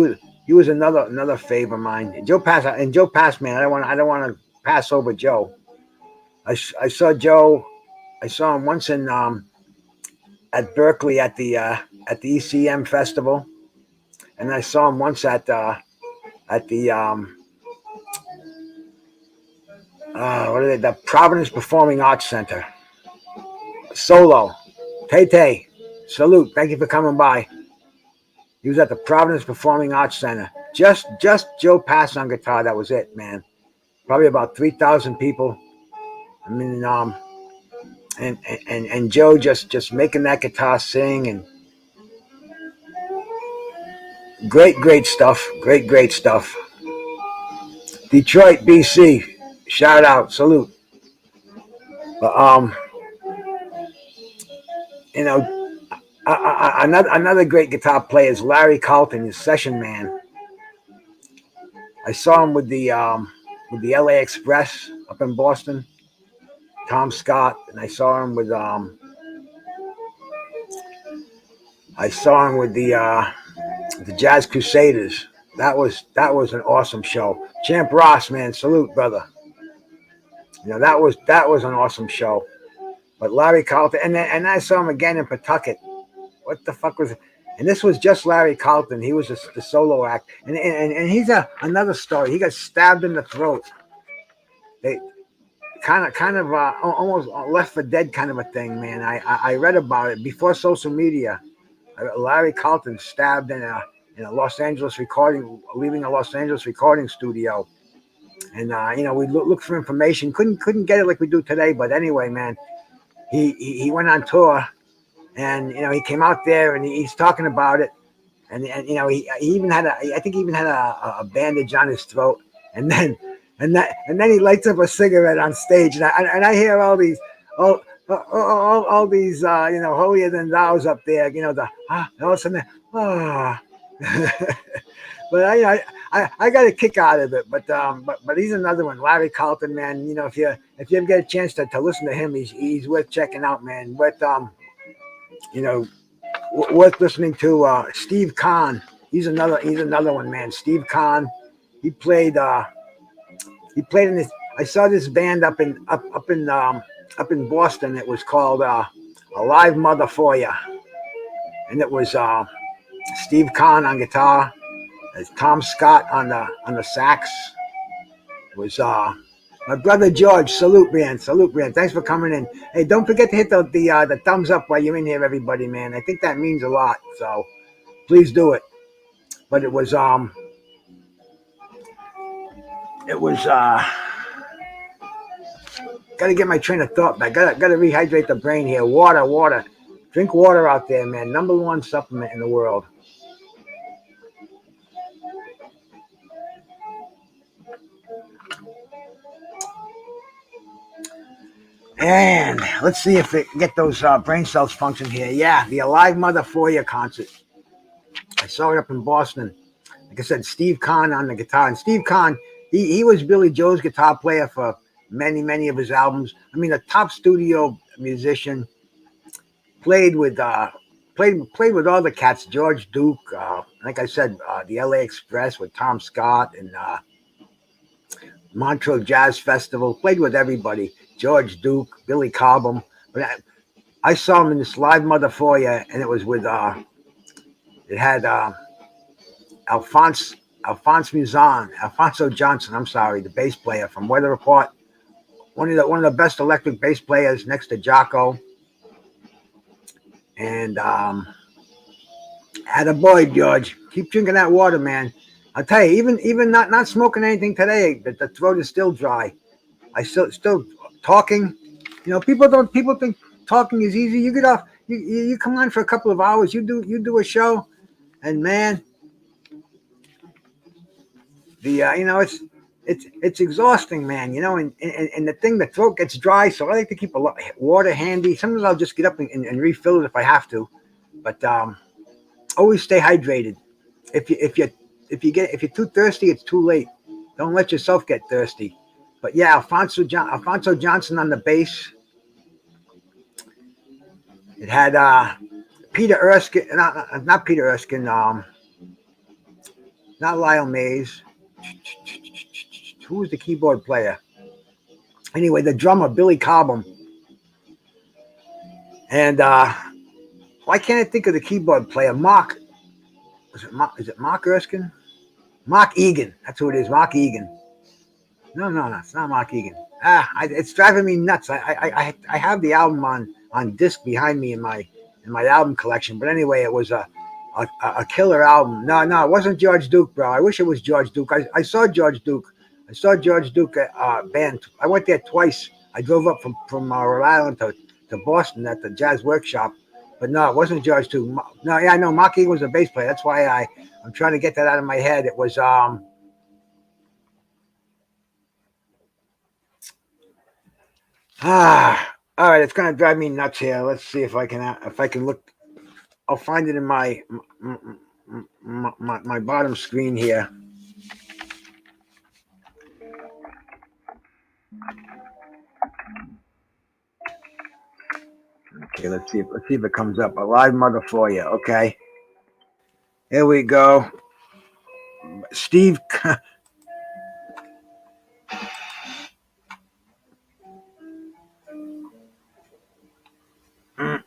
was another favorite of mine. Joe Pass, man, I don't want to pass over Joe. I saw Joe. I saw him once at Berkeley at the ECM festival, and I saw him once at the the Providence Performing Arts Center. Solo. Tay, salute. Thank you for coming by. He was at the Providence Performing Arts Center. Just Joe Pass on guitar. That was it, man. Probably about 3,000 people. I mean, and Joe just making that guitar sing, and great stuff. Great stuff. Detroit, BC. Shout out, salute. But another great guitar player is Larry Carlton, his session man. I saw him with the LA Express up in Boston, Tom Scott, and I saw him with the Jazz Crusaders. That was an awesome show. Champ Ross, man, salute, brother. That was an awesome show. But Larry Carlton, and I saw him again in Pawtucket. What the fuck was it? And this was just Larry Carlton. He was the solo act, and he's another story. He got stabbed in the throat. They kind of almost left for dead kind of a thing, man. I read about it before social media. Larry Carlton stabbed in a Los Angeles leaving a Los Angeles recording studio, and we looked for information, couldn't get it like we do today. But anyway, man, he went on tour. And he came out there and he's talking about it, and he even had a bandage on his throat, and then he lights up a cigarette on stage, and I hear all these holier than thou's up there, and all of a sudden, but I got a kick out of it, but he's another one, Larry Carlton, man. If you ever get a chance to listen to him, he's worth checking out, man. Worth listening to. Steve Kahn, he's another one, man. Steve Kahn, he played in this. I saw this band up in Boston. It was called Alive Mother For Ya, and it was Steve Kahn on guitar, Tom Scott on the sax. It was my brother George, salute, man. Thanks for coming in. Hey, don't forget to hit the thumbs up while you're in here, everybody, man. I think that means a lot, so please do it. But it was gotta get my train of thought back. Gotta rehydrate the brain here. Water. Drink water out there, man. Number one supplement in the world. And let's see if it get those brain cells function here. Yeah, the Alive Mother 4-year concert. I saw it up in Boston. Like I said, Steve Kahn on the guitar. And Steve Kahn, he was Billy Joe's guitar player for many of his albums. I mean, a top studio musician. Played with played with all the cats. George Duke, like I said, the LA Express with Tom Scott and Montreux Jazz Festival. Played with everybody. George Duke, Billy Cobham. But I saw him in this Live Mother Foyer, and it was with it had Alfonso Johnson. I'm sorry, the bass player from Weather Report. One of the best electric bass players next to Jocko. And had a boy, George. Keep drinking that water, man. I'll tell you, even not smoking anything today, but the throat is still dry. I still talking. You know, people think talking is easy. You get off, you come on for a couple of hours. You do a show, and man, the you know it's exhausting, man. You know, and the thing, the throat gets dry, so I like to keep a lot water handy. Sometimes I'll just get up and refill it if I have to, but always stay hydrated. If you're too thirsty, it's too late. Don't let yourself get thirsty. But yeah, Alfonso Johnson on the bass. It had Peter Erskine, not Peter Erskine, not Lyle Mays. Who was the keyboard player? Anyway, the drummer Billy Cobham. And why can't I think of the keyboard player? Mark. Is it Mark Erskine? Mark Egan. That's who it is. Mark Egan. No, it's not Mark Egan. It's driving me nuts. I have the album on disc behind me in my album collection. But anyway, it was a killer album. No, it wasn't George Duke, bro. I wish it was George Duke. I saw George Duke. I saw George Duke band. I went there twice. I drove up from Rhode Island to Boston at the Jazz Workshop. But no, it wasn't George Duke. No, yeah, I know Mark Egan was a bass player. That's why I'm trying to get that out of my head. It was all right. It's gonna drive me nuts here. Let's see if I can look. I'll find it in my bottom screen here. Okay, let's see if it comes up. A Live Mother for you. Okay, here we go. Steve.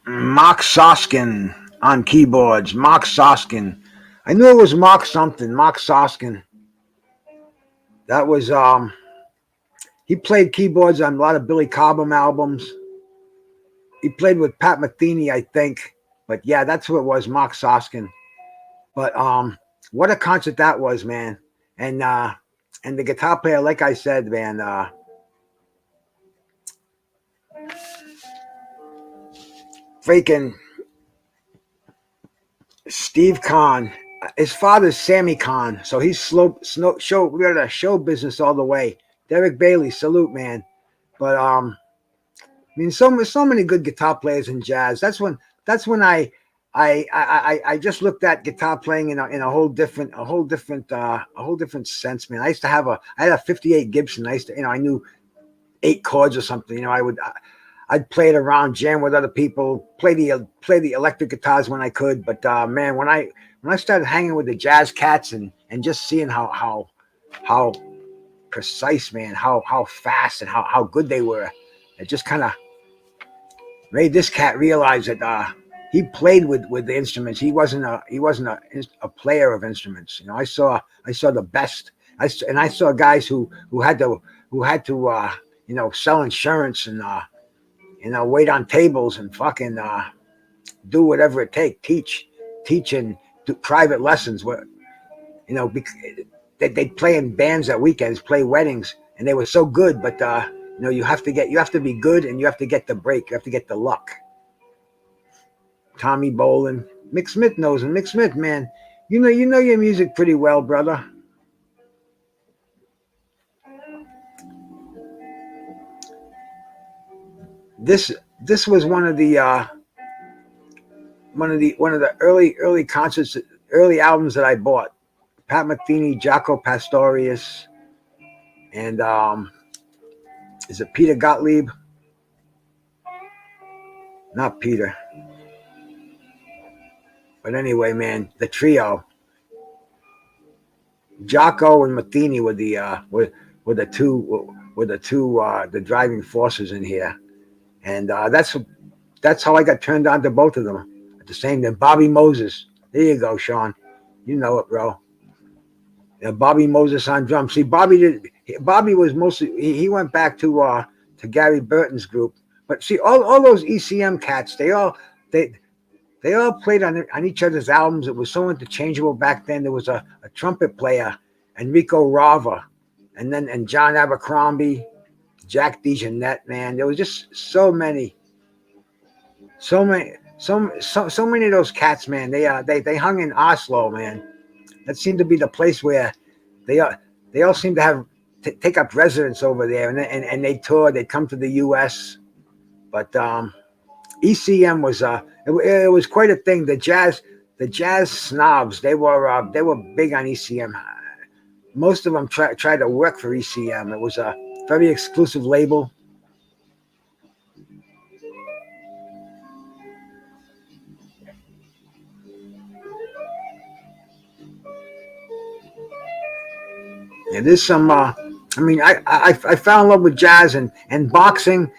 Mark Soskin on keyboards. Mark Soskin. I knew it was Mark something. Mark Soskin. That was he played keyboards on a lot of Billy Cobham albums. He played with Pat Metheny, I think. But yeah, that's who it was, Mark Soskin. But what a concert that was, man. And the guitar player, like I said, man, freaking Steve Kahn. His father's Sammy Kahn, so he's show business all the way. Derek Bailey, salute, man. But I mean, so many good guitar players in jazz. That's when I just looked at guitar playing in a whole different sense, man. I had a 58 Gibson. I knew 8 chords or something. You know, I'd play it around, jam with other people, play the electric guitars when I could. But man, when I started hanging with the jazz cats and just seeing how precise, man, how fast and how good they were, it just kind of made this cat realize that he played with the instruments. He wasn't a player of instruments. You know, I saw the best. I saw guys who had to sell insurance and wait on tables and fucking do whatever it takes, teach and do private lessons. Where they'd play in bands at weekends, play weddings, and they were so good. But you have to be good, and you have to get the break. You have to get the luck. Tommy Bolin, Mick Smith knows him. Mick Smith, man, you know your music pretty well, brother. this was one of the early concerts, early albums that I bought. Pat Metheny, Jaco Pastorius, and is it Peter Gottlieb? Not Peter. But anyway, man, the trio, Jaco and Metheny were the two the driving forces in here, and that's how I got turned on to both of them at the same time. Bobby Moses, there you go, Sean, you know it, bro. Yeah, Bobby Moses on drums. See, Bobby was mostly he went back to Gary Burton's group, but see all those ECM cats, they all played on each other's albums. It was so interchangeable back then. There was a trumpet player, Enrico Rava, and John Abercrombie, Jack DeJohnette, man. There was just so many of those cats, man. They hung in Oslo, man. That seemed to be the place where they all seemed to have take up residence over there, and they toured. They'd come to the U.S., but ECM was it was quite a thing. The jazz snobs, they were big on ECM. Most of them tried to work for ECM. It was a very exclusive label. And there's some I mean I fell in love with jazz and boxing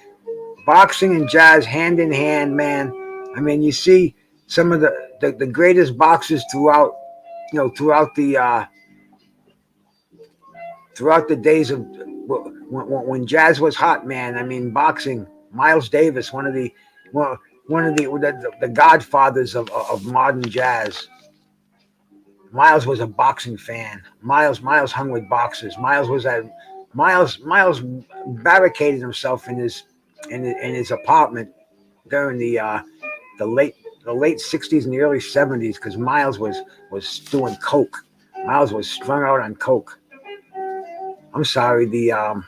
and jazz hand in hand, man. I mean, you see some of the greatest boxers throughout the days of when jazz was hot, man. I mean, boxing. Miles Davis, one of the godfathers of modern jazz. Miles was a boxing fan. Miles hung with boxers. Miles barricaded himself in his apartment during the late 60s and the early 70s because Miles was doing coke. Miles was strung out on coke. I'm sorry, that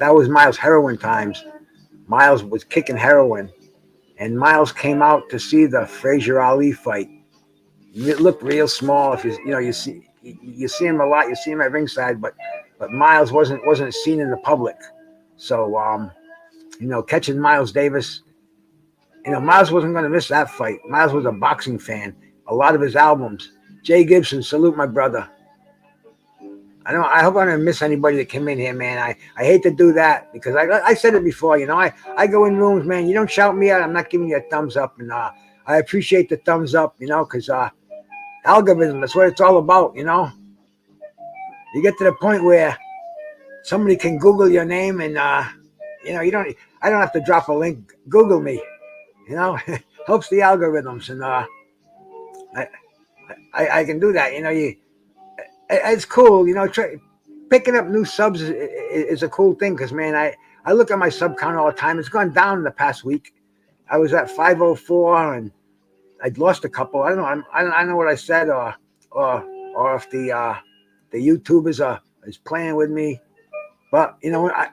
was Miles' heroin times. Miles was kicking heroin, and Miles came out to see the Frazier Ali fight. It looked real small. If you see him a lot, you see him at ringside, but Miles wasn't seen in the public. So catching Miles Davis, Miles wasn't going to miss that fight. Miles was a boxing fan. A lot of his albums. Jay Gibson, salute my brother. I hope I don't miss anybody that came in here, man. I hate to do that because I said it before. I go in rooms, man. You don't shout me out, I'm not giving you a thumbs up, and I appreciate the thumbs up, because algorithm, that's what it's all about. You get to the point where somebody can Google your name, and I don't have to drop a link. Google me, helps the algorithms, and I can do that. It's cool. Picking up new subs is a cool thing because, man, I look at my sub count all the time. It's gone down in the past week. I was at 504 and I'd lost a couple. I don't know. I don't know what I said or if the YouTubers is playing with me. But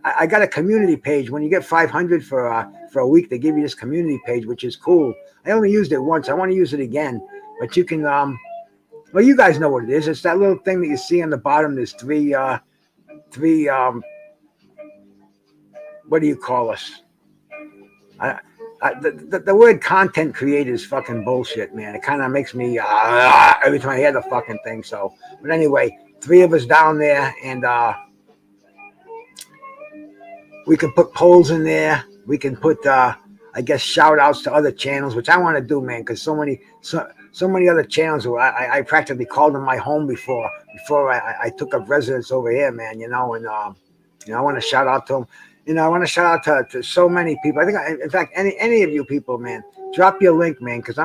I got a community page. When you get 500 for a week, they give you this community page, which is cool. I only used it once. I want to use it again. But you can well, you guys know what it is. It's that little thing that you see on the bottom. There's three what do you call us? The word content creator is fucking bullshit, man. It kind of makes me every time I hear the fucking thing. So, but anyway, 3 of us down there, and we can put polls in there. We can put I guess shout outs to other channels, which I want to do, man, because so many other channels where I practically called them my home before I took up residence over here, man, and I want to shout out to them. I want to shout out to so many people. I think, in fact, any of you people, man, drop your link, man, because I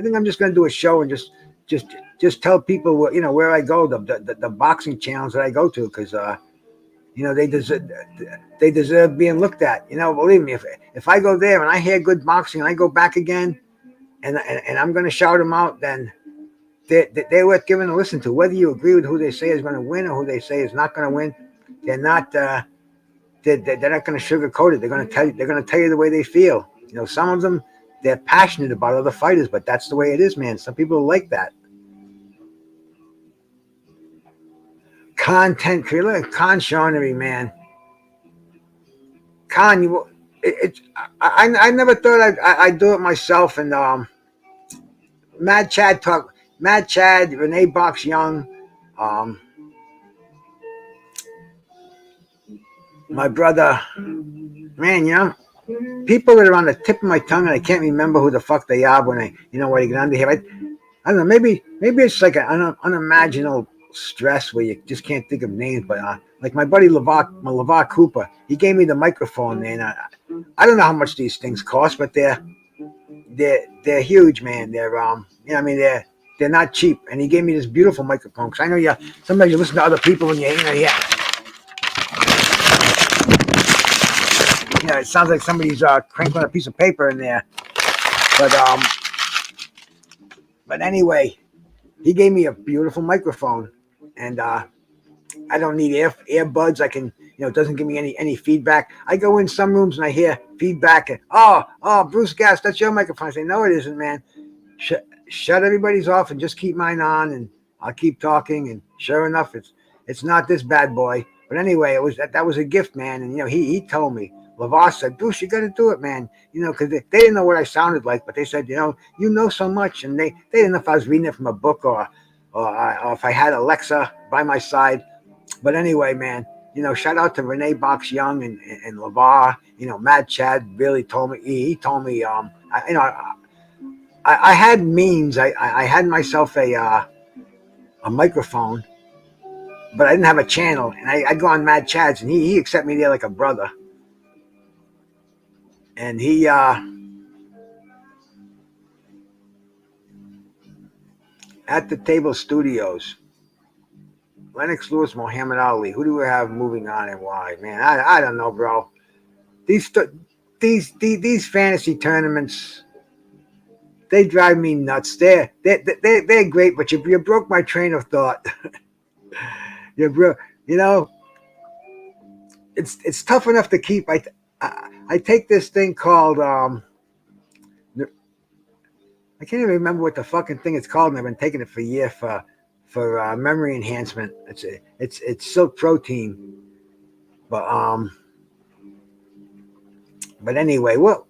think I'm just going to do a show and just tell people where I go, the boxing channels that I go to, because they deserve being looked at. Believe me, if I go there and I hear good boxing and I go back again, and I'm going to shout them out, then they're worth giving a listen to. Whether you agree with who they say is going to win or who they say is not going to win, they're they're not going to sugarcoat it. They're going to tell you. They're going to tell you the way they feel. Some of them they're passionate about other fighters, but that's the way it is, man. Some people are like that. Content creator, Seanery, man. You. I never thought I'd do it myself. And Mad Chad, Renee Box Young, um, my brother, man, people that are on the tip of my tongue and I can't remember who the fuck they are when when I get under here. I don't know, maybe it's like an unimaginable stress where you just can't think of names, but like my buddy LeVar Cooper, he gave me the microphone, man. I don't know how much these things cost, but they're huge, man. They're not cheap, and he gave me this beautiful microphone because I know sometimes you listen to other people and it sounds like somebody's cranking a piece of paper in there. But anyway, he gave me a beautiful microphone, and I don't need earbuds. I can, it doesn't give me any feedback. I go in some rooms and I hear feedback. And, Bruce Gass, that's your microphone. I say, no, it isn't, man. Shut everybody's off and just keep mine on, and I'll keep talking. And sure enough, it's not this bad boy. But anyway, that was a gift, man. And he told me. LeVar said, Bruce, you got to do it, man. Because they didn't know what I sounded like, but they said, you know so much, and they didn't know if I was reading it from a book or if I had Alexa by my side. But anyway, man, shout out to Renee Box Young and LeVar. Mad Chad really told me. He told me, I had means. I had myself a microphone, but I didn't have a channel, and I'd go on Mad Chad's, and he accepted me there like a brother. And he at the Table Studios, Lennox Lewis, Muhammad Ali. Who do we have moving on and why? Man, I don't know, bro. These fantasy tournaments, they drive me nuts. They're great, but you broke my train of thought. It's tough enough to keep. I take this thing called I can't even remember what the fucking thing it's called, and I've been taking it for a year for memory enhancement. It's silk protein, but anyway, what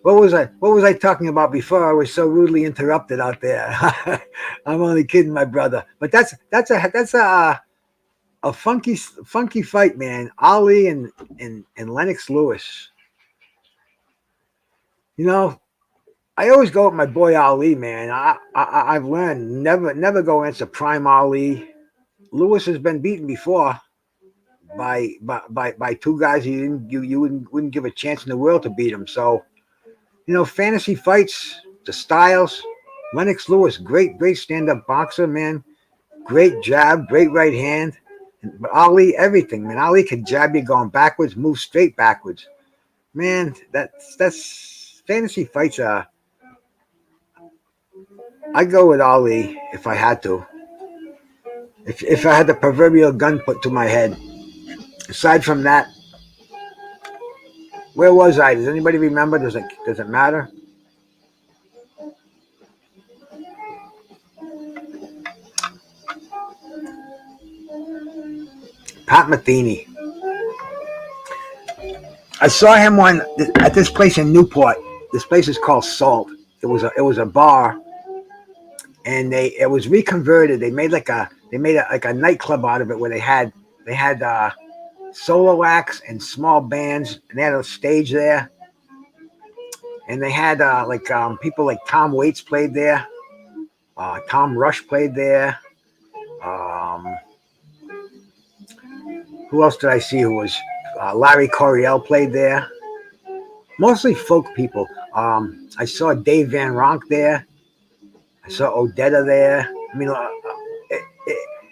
was I talking about before I was so rudely interrupted out there? I'm only kidding, my brother. But that's a funky fight, man. Ali and Lennox Lewis. I always go with my boy Ali, man. I've learned never go against a prime Ali. Lewis has been beaten before by two guys you wouldn't give a chance in the world to beat him. So, fantasy fights, the styles. Lennox Lewis, great stand-up boxer, man. Great jab, great right hand. But Ali, everything, man. Ali can jab you going backwards, move straight backwards. Man, that's fantasy fights. I'd go with Ali if I had to. If I had the proverbial gun put to my head. Aside from that, where was I? Does anybody remember? Does it matter? Pat Metheny. I saw him at this place in Newport. This place is called Salt. It was a bar, and it was reconverted. They made a nightclub out of it where they had solo acts and small bands, and they had a stage there, and they had people like Tom Waits played there, Tom Rush played there. Who else did I see? Who was Larry Coryell played there? Mostly folk people. I saw Dave Van Ronk there. I saw Odetta there. I mean,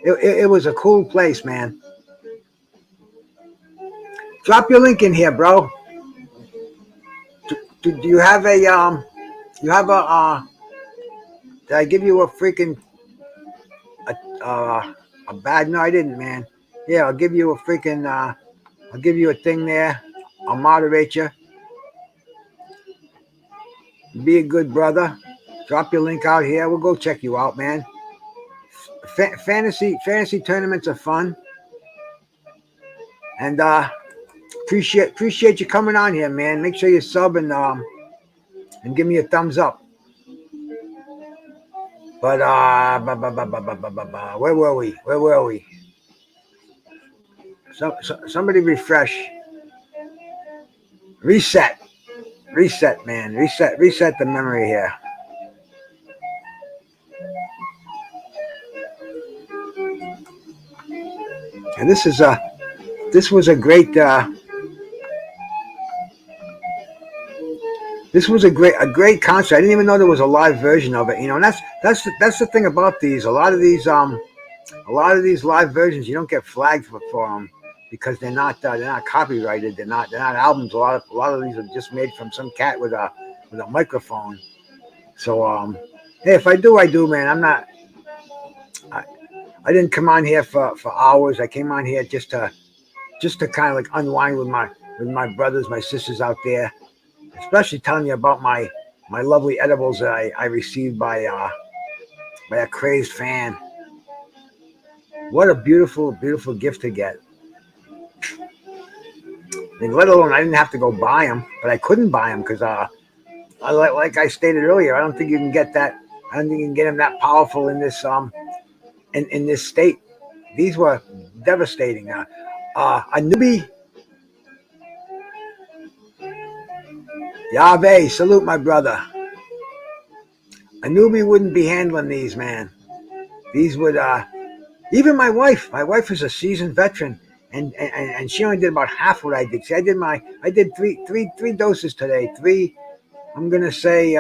it was a cool place, man. Drop your link in here, bro. Do you have a did I give you a freaking a bad? No, I didn't, man. Yeah, I'll give you a freaking I'll give you a thing there. I'll moderate you. Be a good brother. Drop your link out here. We'll go check you out, man. Fantasy tournaments are fun, and appreciate you coming on here, man. Make sure you sub and give me a thumbs up. But where were we? Where were we? Somebody refresh, reset, man, reset the memory here. And this was a great concert. I didn't even know there was a live version of it. You know, and that's the thing about these. A lot of these live versions, you don't get flagged for them because they're not copyrighted. They're not albums. A lot of these are just made from some cat with a microphone. So hey, if I do, man. I'm not. I didn't come on here for hours. I came on here just to kind of like unwind with my brothers, my sisters out there, especially telling you about my lovely edibles that I received by a crazed fan. What a beautiful gift to get. And let alone I didn't have to go buy them, but I couldn't buy them because like I stated earlier, I don't think you can get that. I don't think you can get them that powerful in this in this state. These were devastating. A newbie, Yahweh, salute my brother. A newbie wouldn't be handling these, man. These would even my wife. My wife is a seasoned veteran, and she only did about half what I did. See, I did three doses today. I'm gonna say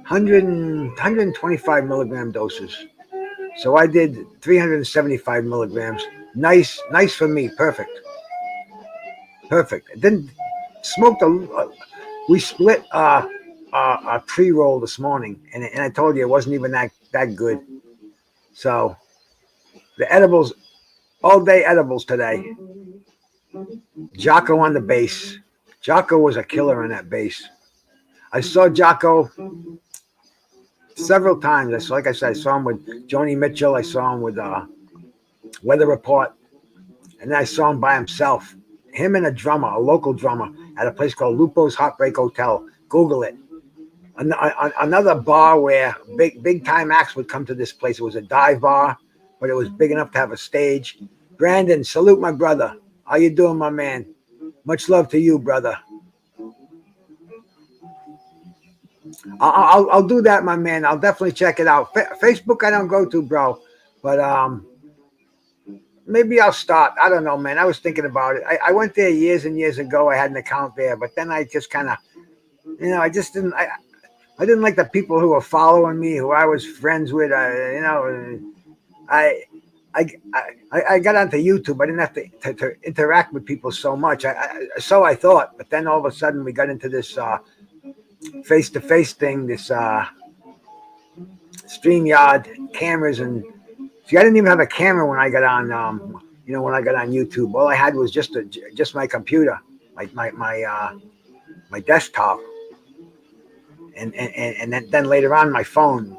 125 milligram doses. So I did 375 milligrams. Nice for me. Perfect. Then smoked we split a pre-roll this morning, and I told you it wasn't even that good. So the edibles, all day edibles today. Jocko on the bass. Jocko was a killer on that bass. I saw Jocko several times. Like I said, I saw him with Joni Mitchell. I saw him with Weather Report, and then I saw him by himself. Him and a local drummer, at a place called Lupo's Heartbreak Hotel. Google it. Another bar where big time acts would come to this place. It was a dive bar, but it was big enough to have a stage. Brandon, salute my brother. How you doing, my man? Much love to you, brother. I'll do that, my man. I'll definitely check it out. Facebook I don't go to, bro, but maybe I'll start. I don't know, man. I was thinking about it. I went there years and years ago. I had an account there, but then I just kind of, I just didn't. I didn't like the people who were following me, who I was friends with. I got onto YouTube. I didn't have to interact with people so much. So I thought, but then all of a sudden we got into this face-to-face thing, this StreamYard cameras, and see, I didn't even have a camera when I got on. When I got on YouTube, all I had was just my computer, like my desktop, and then later on my phone.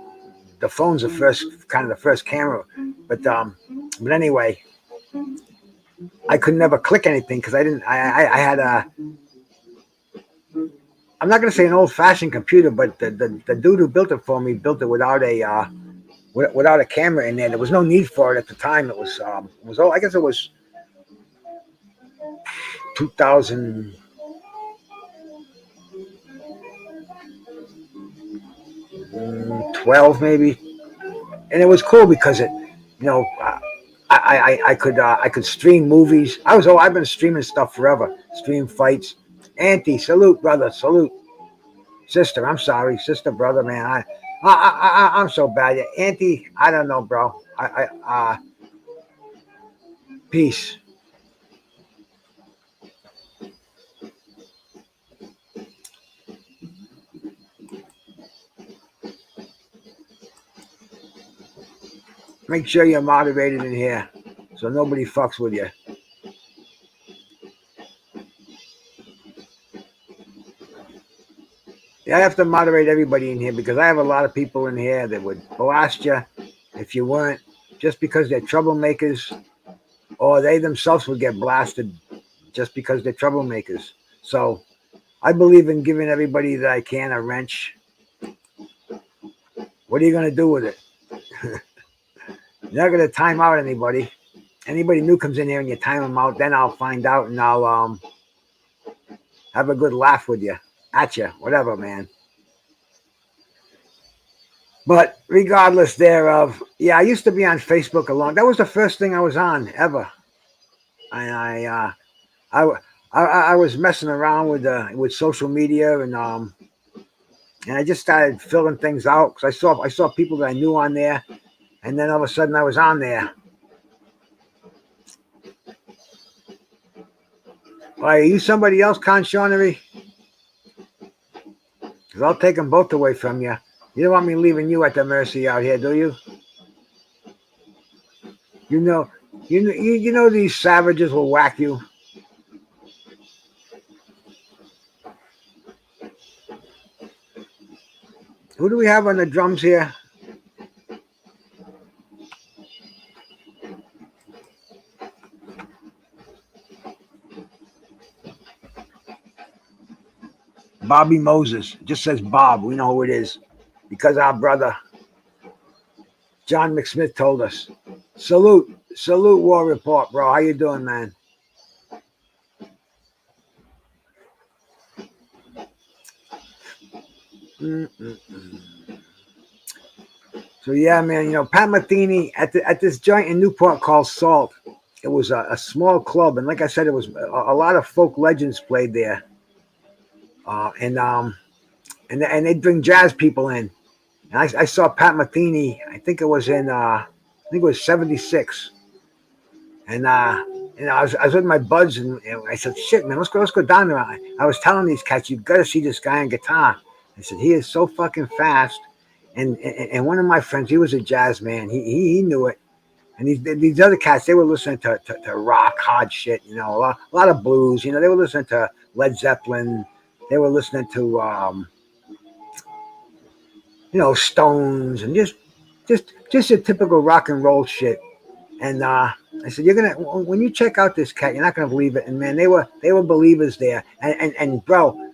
The phone's the first camera, but anyway, I could never click anything because I didn't. I had a. I'm not going to say an old-fashioned computer, but the dude who built it for me built it without a camera in there. There was no need for it at the time. It was I guess it was 2012 maybe, and it was cool because I could stream movies. I've been streaming stuff forever. Stream fights. Auntie, salute, brother, salute. Sister, I'm sorry, sister, brother, man. I'm so bad. Auntie, I don't know, bro. Peace. Make sure you're moderated in here so nobody fucks with you. Yeah, I have to moderate everybody in here because I have a lot of people in here that would blast you if you weren't, just because they're troublemakers, or they themselves would get blasted just because they're troublemakers. So I believe in giving everybody that I can a wrench. What are you going to do with it? You're not going to time out anybody. Anybody new comes in here and you time them out, then I'll find out and I'll have a good laugh with you, at you, whatever, man. But regardless thereof, yeah, I used to be on Facebook a long. That was the first thing I was on ever. And I was messing around with social media and I just started filling things out because I saw people that I knew on there, and then all of a sudden I was on there. Why, are you somebody else, Conchonery? Because I'll take them both away from you. You don't want me leaving you at the mercy out here, do you? You know these savages will whack you. Who do we have on the drums here? Bobby Moses. It just says Bob. We know who it is. Because our brother John McSmith told us. Salute War Report, bro. How you doing, man? So yeah, man, Pat Metheny at this joint in Newport called Salt. It was a small club, and like I said, it was a lot of folk legends played there, and they'd bring jazz people in. And I saw Pat Metheny. I think it was '76, and I was with my buds, and I said, "Shit, man, let's go down there." I was telling these cats, "You've got to see this guy on guitar." I said, "He is so fucking fast." And one of my friends, he was a jazz man. He knew it. And these other cats, they were listening to rock, hard shit, a lot of blues. They were listening to Led Zeppelin. They were listening to Stones and just a typical rock and roll shit. And I said, when you check out this cat, you're not gonna believe it. And man, they were believers there. And bro,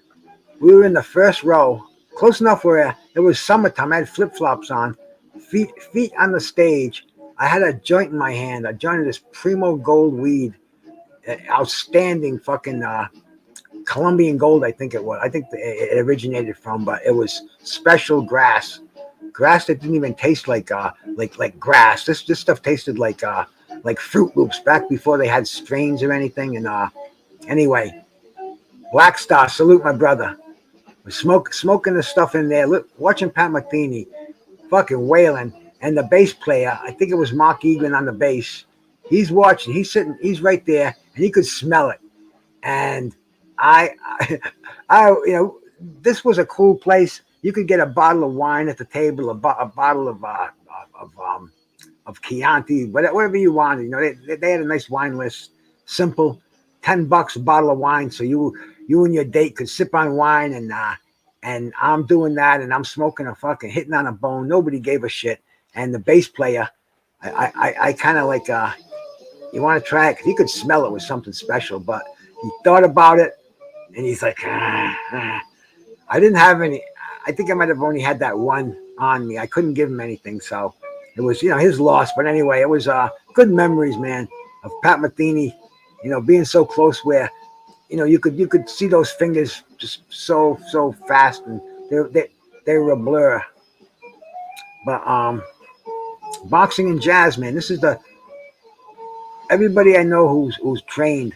we were in the first row, close enough where it was summertime. I had flip flops on, feet on the stage. I had a joint in my hand, a joint of this Primo Gold weed, outstanding fucking Colombian gold, I think it was. I think it originated from, but it was special grass that didn't even taste like grass. This stuff tasted like Fruit Loops back before they had strains or anything. And anyway, Black Star, salute my brother. Smoking the stuff in there, watching Pat Metheny, fucking wailing, and the bass player, I think it was Mark Egan on the bass. He's watching. He's sitting. He's right there, and he could smell it. And I this was a cool place. You could get a bottle of wine at the table, a bottle of Chianti, whatever you wanted. They had a nice wine list, simple, $10 a bottle of wine. So you and your date could sip on wine, and I'm doing that, and I'm smoking a fucking hitting on a bone. Nobody gave a shit. And the bass player, I kind of like, you want to try it? 'Cause he could smell it was something special, but he thought about it, and he's like, I didn't have any. I think I might have only had that one on me. I couldn't give him anything, so it was, his loss. But anyway, it was good memories, man, of Pat Metheny, being so close where, you could see those fingers just so fast, and they were a blur. But boxing and jazz, man, this is everybody I know who's trained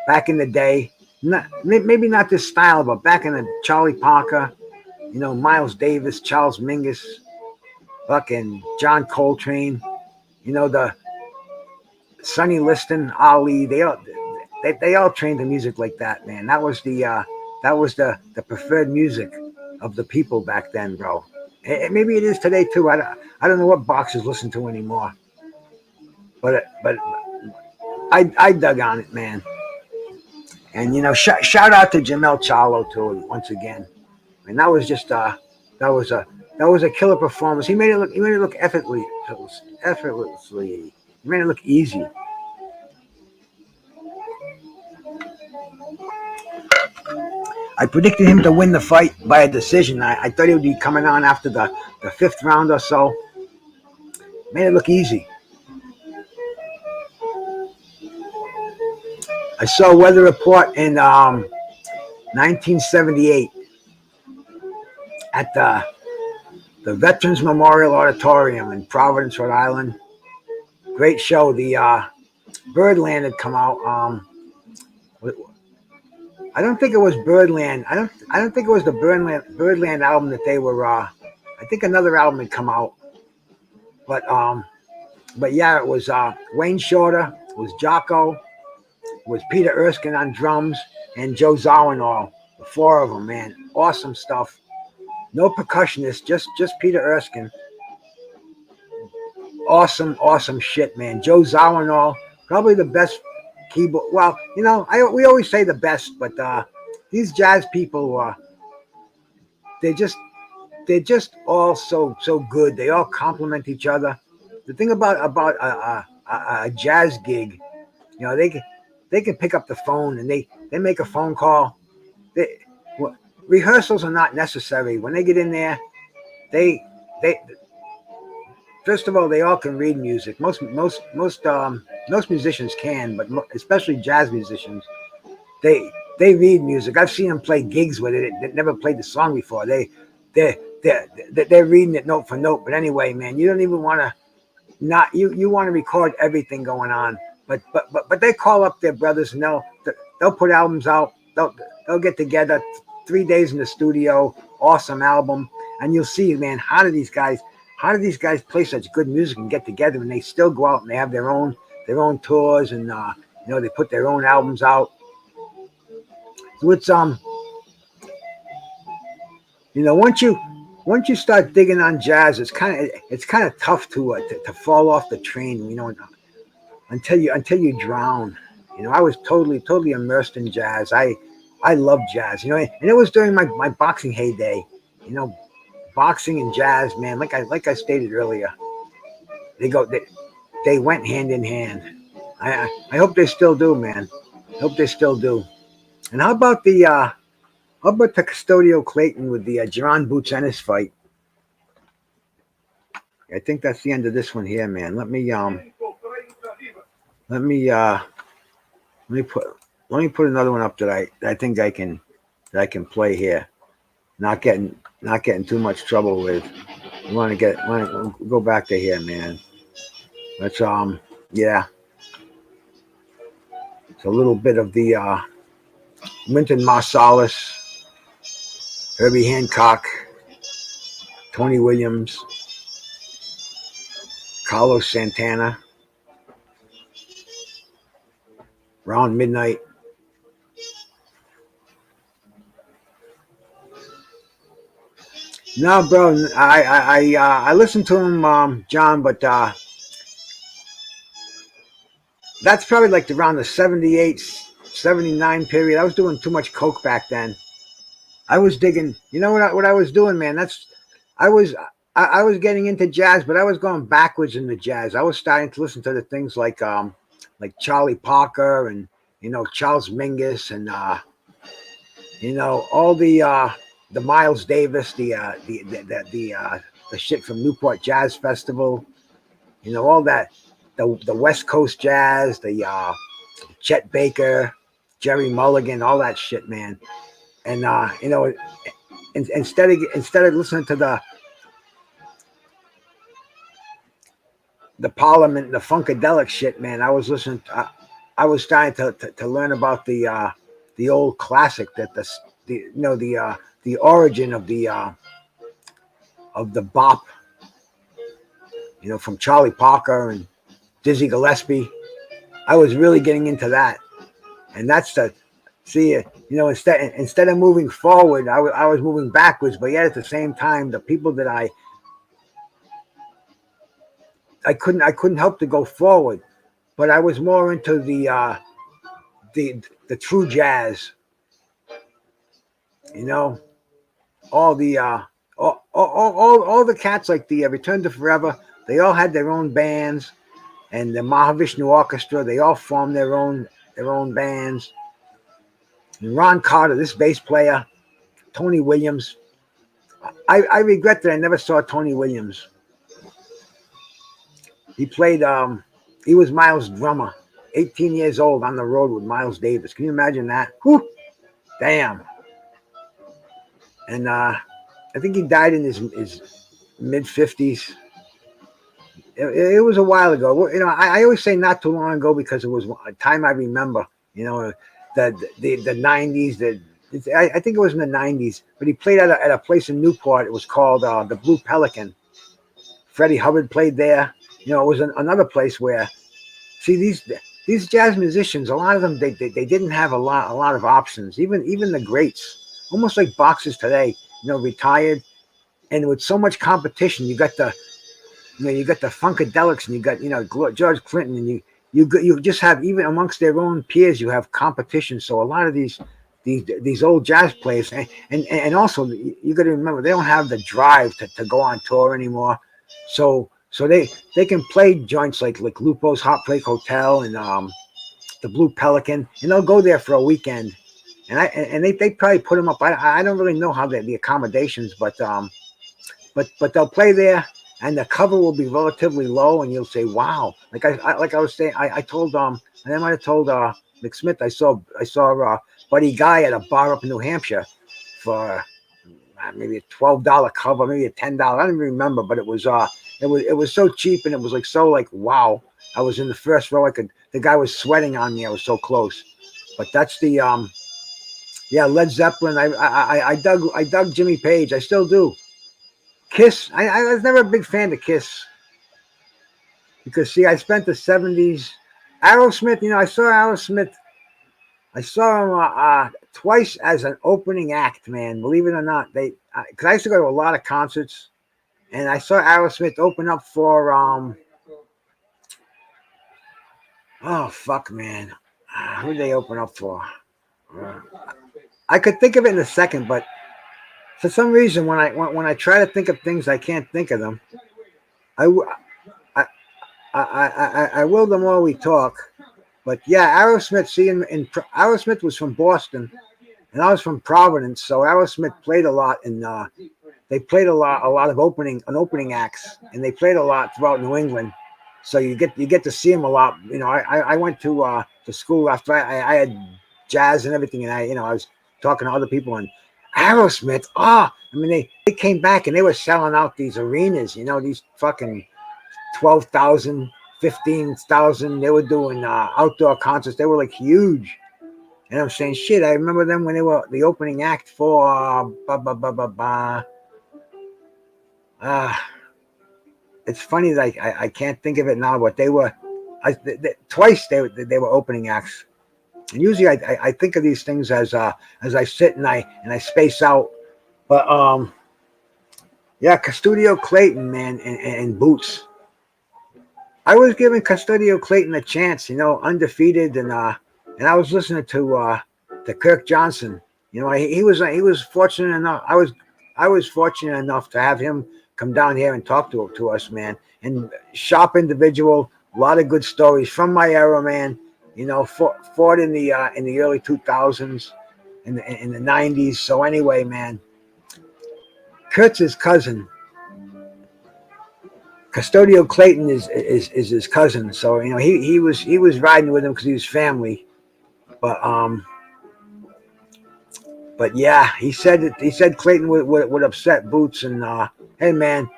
back in the day. Maybe not this style, but back in the Charlie Parker, Miles Davis, Charles Mingus, fucking John Coltrane, the Sonny Liston, Ali. They all trained the music like that, man. That was the preferred music of the people back then, bro. Maybe it is today too. I don't know what boxers listen to anymore, but I dug on it, man. And shout out to Jamel Charlo too once again. And that was just that was a that was a killer performance. He made it look effortlessly. He made it look easy. I predicted him to win the fight by a decision. I thought he would be coming on after the fifth round or so. Made it look easy. I saw a weather report in 1978 at the Veterans Memorial Auditorium in Providence, Rhode Island. Great show. The Birdland had come out. I don't think it was Birdland. I don't think it was the Birdland album that they were. I think another album had come out. But yeah, it was Wayne Shorter. It was Jocko. It was Peter Erskine on drums and Joe Zawinul. The four of them, man. Awesome stuff. No percussionist, just Peter Erskine. Awesome shit, man. Joe Zawinul, probably the best keyboard. Well, we always say the best, but these jazz people, they're just all so good. They all complement each other. The thing about a jazz gig, they can pick up the phone and they make a phone call. Rehearsals are not necessary. When they get in there, they first of all, they all can read music. Most musicians can, but especially jazz musicians, they read music. I've seen them play gigs with it. They never played the song before. They're reading it note for note. But anyway, man, you don't even want to you want to record everything going on. But they call up their brothers and they'll put albums out. They'll get together 3 days in the studio. Awesome album, and you'll see, man, how do these guys play such good music and get together and they still go out and they have their own tours and they put their own albums out. So it's once you start digging on jazz, it's kind of tough to fall off the train, until you drown. I was totally immersed in jazz. I love jazz, and it was during my boxing heyday. Boxing and jazz, man, like I stated earlier, they went hand in hand. I hope they still do, man. I hope they still do. And how about the Custodio Clayton with the Jerron Boots Ennis fight? I think that's the end of this one here, man. Let me put another one up that I think I can play here. Not getting too much trouble with. I want to go back to here, man. Let's yeah. It's a little bit of the Wynton Marsalis, Herbie Hancock, Tony Williams, Carlos Santana, Round Midnight. No, bro, I listened to him, John, but that's probably like around the 78, 79 period. I was doing too much coke back then. I was digging. You know what I was doing, man? I was getting into jazz, but I was going backwards in the jazz. I was starting to listen to the things like Charlie Parker and Charles Mingus and all the Miles Davis, the shit from Newport Jazz Festival, all that, the West Coast jazz, the Chet Baker, Jerry Mulligan, all that shit, man. And instead of listening to the Parliament, the Funkadelic shit, man, I was starting to learn about the old classic, that the origin of the bop, from Charlie Parker and Dizzy Gillespie. I was really getting into that, and that's instead of moving forward, I was moving backwards. But yet at the same time, the people that I couldn't help to go forward. but I was more into the true jazz. You know, all the all the cats like the Return to Forever. They all had their own bands, and the Mahavishnu Orchestra. They all formed their own bands. And Ron Carter, this bass player, Tony Williams. I regret that I never saw Tony Williams. He played. He was Miles' drummer. 18 years old on the road with Miles Davis. Can you imagine that? Whew, damn. And I think he died in his mid 50s. It was a while ago. You know, I always say not too long ago because it was a time I remember. You know, the 90s. I think it was in the 90s. But he played at a place in Newport. It was called the Blue Pelican. Freddie Hubbard played there. You know, it was another place where, see, these jazz musicians, a lot of them they didn't have a lot of options. Even the greats, almost like boxers today. You know, retired, and with so much competition, you got the Funkadelics, and you got George Clinton, and you just have, even amongst their own peers, you have competition. So a lot of these old jazz players, and also you got to remember, they don't have the drive to go on tour anymore. So they can play joints like Lupo's Hot Plate Hotel and the Blue Pelican, and they'll go there for a weekend. And they probably put them up. I don't really know how the accommodations, but they'll play there, and the cover will be relatively low, and you'll say, "Wow!" Like I was saying, I told and I might have told McSmith, I saw Buddy Guy at a bar up in New Hampshire for maybe a $12 cover, maybe a $10. I don't even remember, but it was so cheap, and it was wow. I was in the first row. The guy was sweating on me. I was so close. But that's the Led Zeppelin. I dug Jimmy Page. I still do. Kiss. I was never a big fan of Kiss because, see, I spent the 70s. Aerosmith. You know, I saw Aerosmith. I saw him twice as an opening act, man. Believe it or not, because I used to go to a lot of concerts, and I saw Aerosmith open up for oh fuck, man, who did they open up for? I could think of it in a second, but for some reason, when I try to think of things, I can't think of them. I will the more we talk. But yeah, Aerosmith. Aerosmith was from Boston, and I was from Providence. So Aerosmith played a lot, and they played a lot of opening acts, and they played a lot throughout New England. So you get to see them a lot. You know, I went to school after I had jazz and everything, and I was talking to other people, and Aerosmith. I mean, they came back, and they were selling out these arenas. You know, these fucking 12,000. 15,000. They were doing outdoor concerts. They were like huge. And I'm saying, shit, I remember them when they were the opening act for it's funny that I can't think of it now, but they were twice they were opening acts. And usually I think of these things as I sit and I space out. But Custodio Clayton, man, and Boots. I was giving Custodio Clayton a chance, you know, undefeated, and I was listening to Kirk Johnson. You know, he was fortunate enough. I was fortunate enough to have him come down here and talk to us, man. And sharp individual, a lot of good stories from my era, man. You know, fought in the early 2000s, in the 90s. So anyway, man, Kurt's his cousin. Custodio Clayton is his cousin, so you know he was riding with him because he was family, but yeah, he said Clayton would upset Boots, and hey man,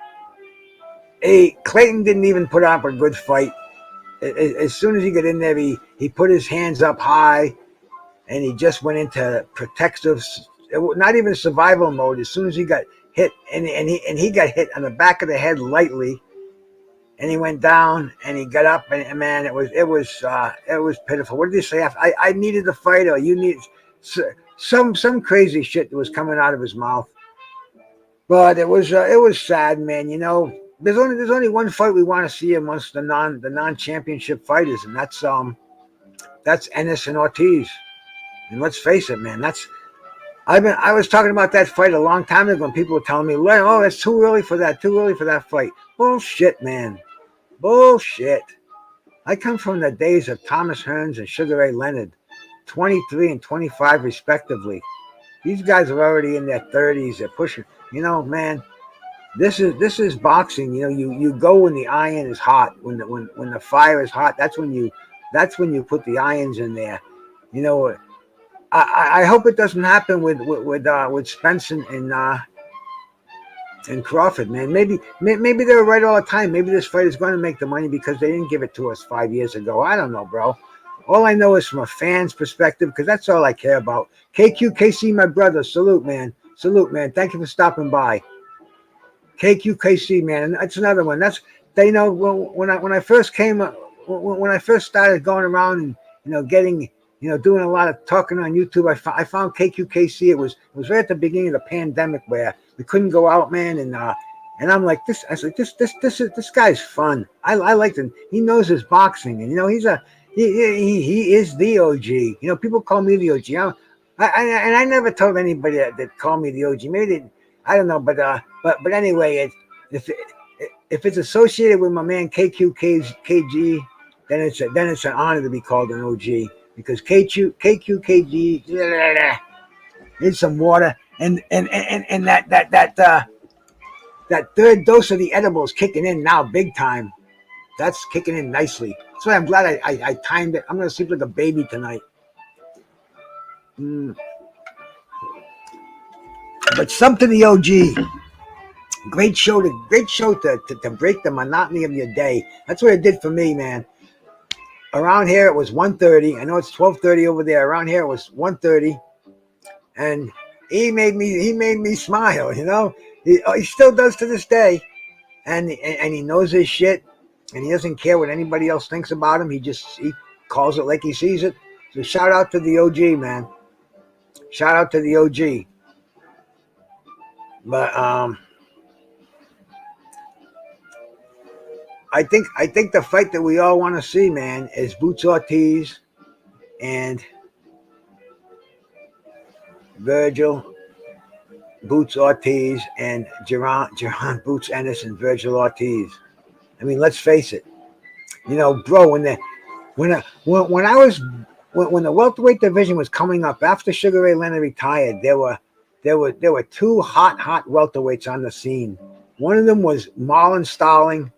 Clayton didn't even put up a good fight. As soon as he got in there, he put his hands up high, and he just went into protective, not even survival mode. As soon as he got hit, and he got hit on the back of the head lightly. And he went down, and he got up, and man, it was pitiful. What did he say? I needed the fight, or you need some crazy shit that was coming out of his mouth. But it was sad, man. You know, there's only one fight we want to see amongst the non-championship fighters, and that's Ennis and Ortiz. And let's face it, man, I was talking about that fight a long time ago, and people were telling me, "Oh, it's too early for that fight." Bullshit, man, bullshit. I come from the days of Thomas Hearns and Sugar Ray Leonard, 23 and 25 respectively. These guys are already in their 30s. They're pushing. Man, this is boxing. You go when the iron is hot, when the fire is hot. That's when you put the irons in there. I hope it doesn't happen with Spence and Crawford, man. Maybe they were right all the time. Maybe this fight is going to make the money because they didn't give it to us 5 years ago. I don't know, bro. All I know is from a fan's perspective, because that's all I care about. KQKC, my brother, salute, man. Salute, man. Thank you for stopping by. KQKC, man, and that's another one. When I first started going around and getting doing a lot of talking on YouTube, I found KQKC. It was right at the beginning of the pandemic where we couldn't go out, man, and I'm like this. I was like, this guy's fun. I liked him. He knows his boxing, and he is the OG. People call me the OG. I never told anybody that called me the OG. Maybe I don't know, but anyway, if it's associated with my man KQKG, then it's an honor to be called an OG, because KQKG need some water, and that third dose of the edibles kicking in now big time. That's kicking in nicely. That's why I'm glad I timed it. I'm gonna sleep like a baby tonight. But some to the OG. Great show to break the monotony of your day. That's what it did for me, man. Around here it was 1:30. I know it's 12:30 over there. Around here it was 1:30, and he made me smile. He still does to this day, and he knows his shit, and he doesn't care what anybody else thinks about him. He calls it like he sees it. So shout out to the OG, man. Shout out to the OG. But I think the fight that we all want to see, man, is Boots Ortiz and Virgil Boots Ortiz and Geron Boots Ennis and Virgil Ortiz. I mean, let's face it. Bro, when the welterweight division was coming up after Sugar Ray Leonard retired, there were two hot welterweights on the scene. One of them was Marlon Starling,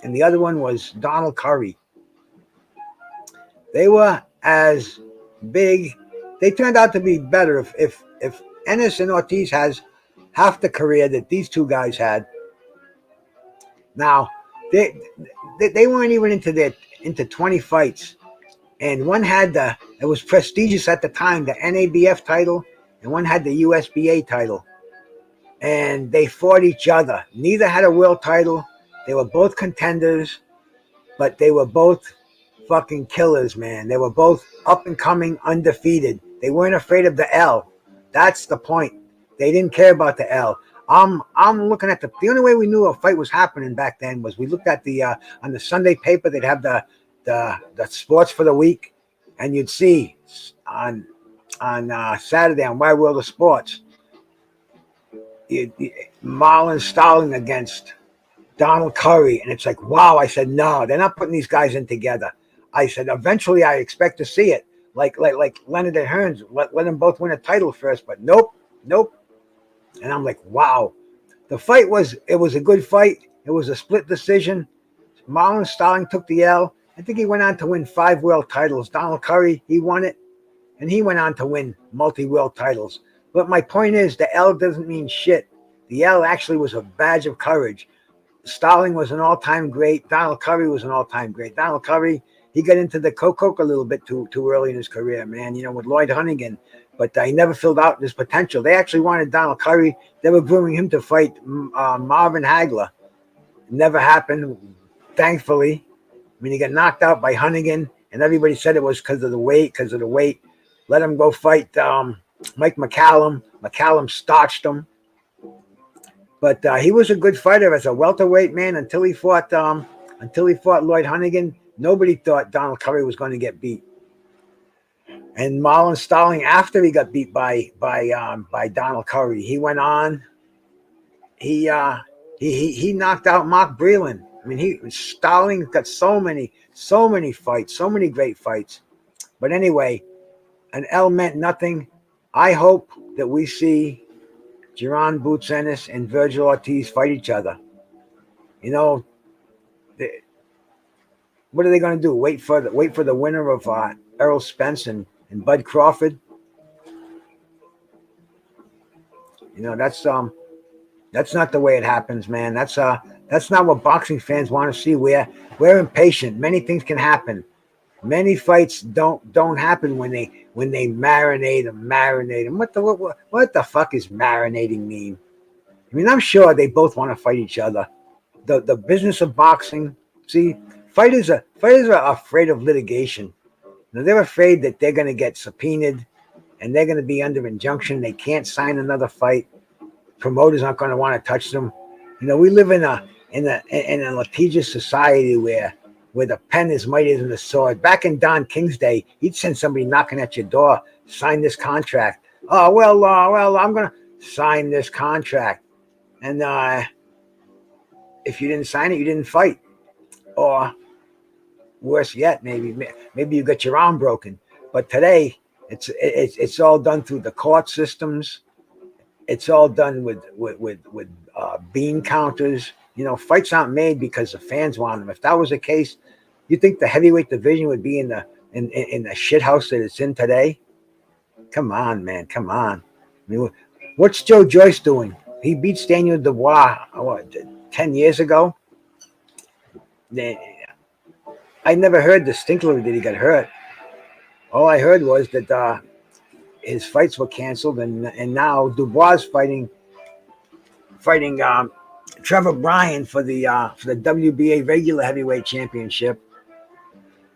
and the other one was Donald Curry. They were as big. They turned out to be better. If Ennis and Ortiz has half the career that these two guys had. Now, they weren't even into 20 fights, and one had it was prestigious at the time, the NABF title, and one had the USBA title, and they fought each other. Neither had a world title. They were both contenders, but they were both fucking killers, man. They were both up and coming, undefeated. They weren't afraid of the L. That's the point. They didn't care about the L. I'm looking at the only way we knew a fight was happening back then was we looked at on the Sunday paper. They'd have the sports for the week, and you'd see on Saturday on Wide World of Sports, Marlon Starling against Donald Curry, and it's like, wow. I said, no, they're not putting these guys in together. I said, eventually I expect to see it, like Leonard and Hearns, let them both win a title first, but nope. And I'm like, wow. The fight was a good fight. It was a split decision. Marlon Starling took the L. I think he went on to win 5 world titles. Donald Curry, he won it, and he went on to win multi-world titles. But my point is, the L doesn't mean shit. The L actually was a badge of courage. Starling was an all-time great. Donald Curry was an all-time great. Donald Curry, he got into the coke a little bit too early in his career, man, with Lloyd Hunnigan. But he never filled out his potential. They actually wanted Donald Curry. They were grooming him to fight Marvin Hagler. It never happened, thankfully. I mean, he got knocked out by Hunnigan, and everybody said it was because of the weight. Let him go fight Mike McCallum. McCallum starched him. But he was a good fighter as a welterweight, man, until he fought Lloyd Hunnigan. Nobody thought Donald Curry was going to get beat. And Marlon Starling, after he got beat by Donald Curry, he went on. He knocked out Mark Breland. I mean, Starling got so many fights, so many great fights. But anyway, an L meant nothing. I hope that we see Jaron Boots Ennis and Virgil Ortiz fight each other. You know, what are they going to do? Wait for the winner of Errol Spence and Bud Crawford? You know, that's not the way it happens, man. That's not what boxing fans want to see. We're impatient. Many things can happen. Many fights don't happen when they marinate them. What the fuck is marinating mean? I mean, I'm sure they both want to fight each other. The business of boxing. See, fighters are afraid of litigation. Now, they're afraid that they're going to get subpoenaed and they're going to be under injunction. They can't sign another fight. Promoters aren't going to want to touch them. You know, we live in a litigious society where the pen is mightier than the sword. Back in Don King's day, he'd send somebody knocking at your door, sign this contract. Oh, well, I'm going to sign this contract. And if you didn't sign it, you didn't fight. Or worse yet, maybe you got your arm broken. But today, it's all done through the court systems. It's all done with bean counters. You know, fights aren't made because the fans want them. If that was the case, you think the heavyweight division would be in the shit house that it's in today? Come on, man. Come on. I mean, what's Joe Joyce doing? He beats Daniel Dubois 10 years ago. I never heard distinctly that he got hurt. All I heard was that his fights were canceled, and now Dubois fighting Trevor Bryan for the WBA regular heavyweight championship,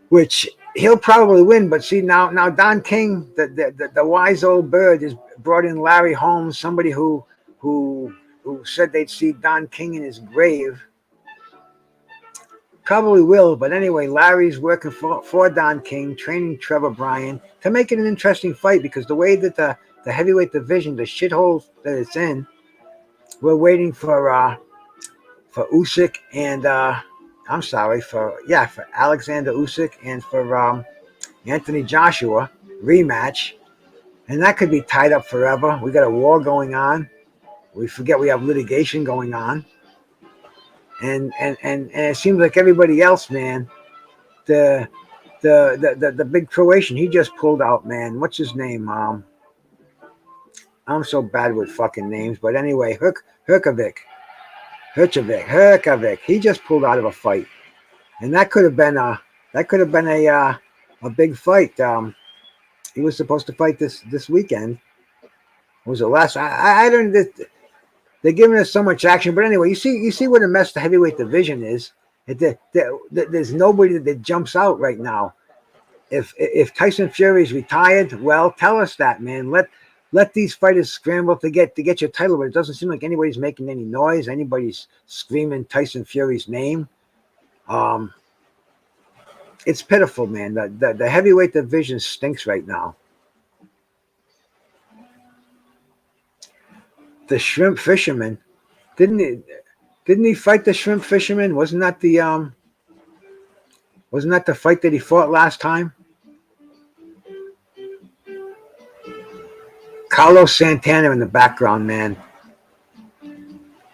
which he'll probably win. But see, now Don King, the wise old bird, has brought in Larry Holmes, somebody who said they'd see Don King in his grave. Probably will, but anyway, Larry's working for Don King, training Trevor Bryan to make it an interesting fight, because the way that the heavyweight division, the shithole that it's in, we're waiting for Usyk and for Alexander Usyk and for Anthony Joshua rematch, and that could be tied up forever. We got a war going on. We forget we have litigation going on. And it seems like everybody else, man, the big Croatian, he just pulled out, man. What's his name? I'm so bad with fucking names, but anyway, Hrgovic. He just pulled out of a fight, and that could have been a big fight. He was supposed to fight this weekend. Was it last? I don't. They're giving us so much action, but anyway, you see what a mess the heavyweight division is. There's nobody that jumps out right now. If Tyson Fury's retired, well, tell us that, man. Let these fighters scramble to get your title, but it doesn't seem like anybody's making any noise. Anybody's screaming Tyson Fury's name. It's pitiful, man. The heavyweight division stinks right now. The shrimp fisherman, didn't he fight the shrimp fisherman? Wasn't that the fight that he fought last time? Carlos Santana in the background, man.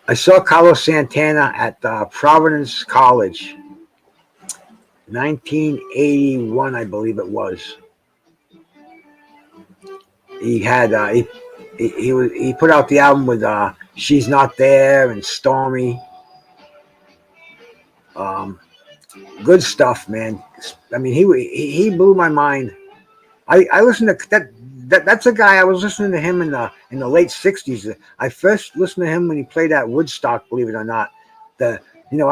I saw Carlos Santana at Providence College, 1981, I believe it was. He had he put out the album with She's Not There and Stormy. Good stuff, man. I mean, he blew my mind. I listened to that. That's a guy. I was listening to him in the late '60s. I first listened to him when he played at Woodstock. Believe it or not, I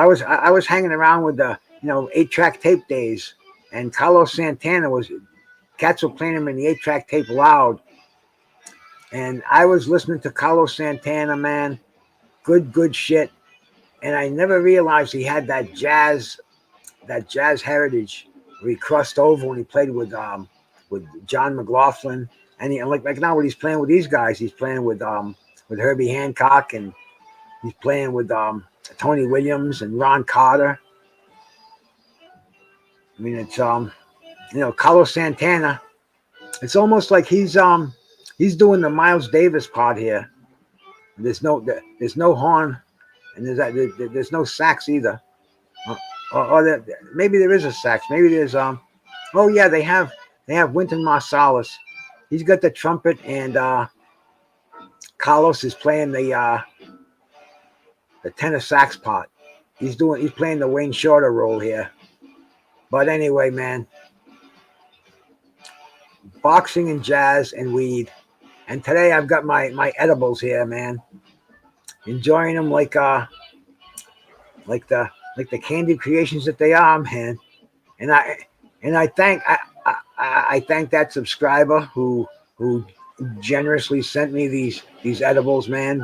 was hanging around with the 8-track tape days, and Carlos Santana cats were playing him in the 8-track tape loud. And I was listening to Carlos Santana, man, good shit. And I never realized he had that jazz heritage where he crossed over when he played with John McLaughlin. And he, like now when he's playing with these guys, he's playing with Herbie Hancock, and he's playing with Tony Williams and Ron Carter. I mean, it's Carlos Santana. It's almost like he's doing the Miles Davis part here. There's no horn, and there's no sax either. Or maybe there is a sax. Maybe there's oh yeah, they have Wynton Marsalis. He's got the trumpet, and Carlos is playing the tenor sax part. He's playing the Wayne Shorter role here. But anyway, man, boxing and jazz and weed. And today I've got my edibles here, man. Enjoying them like the candy creations that they are, man. And I thank that subscriber who generously sent me these edibles, man,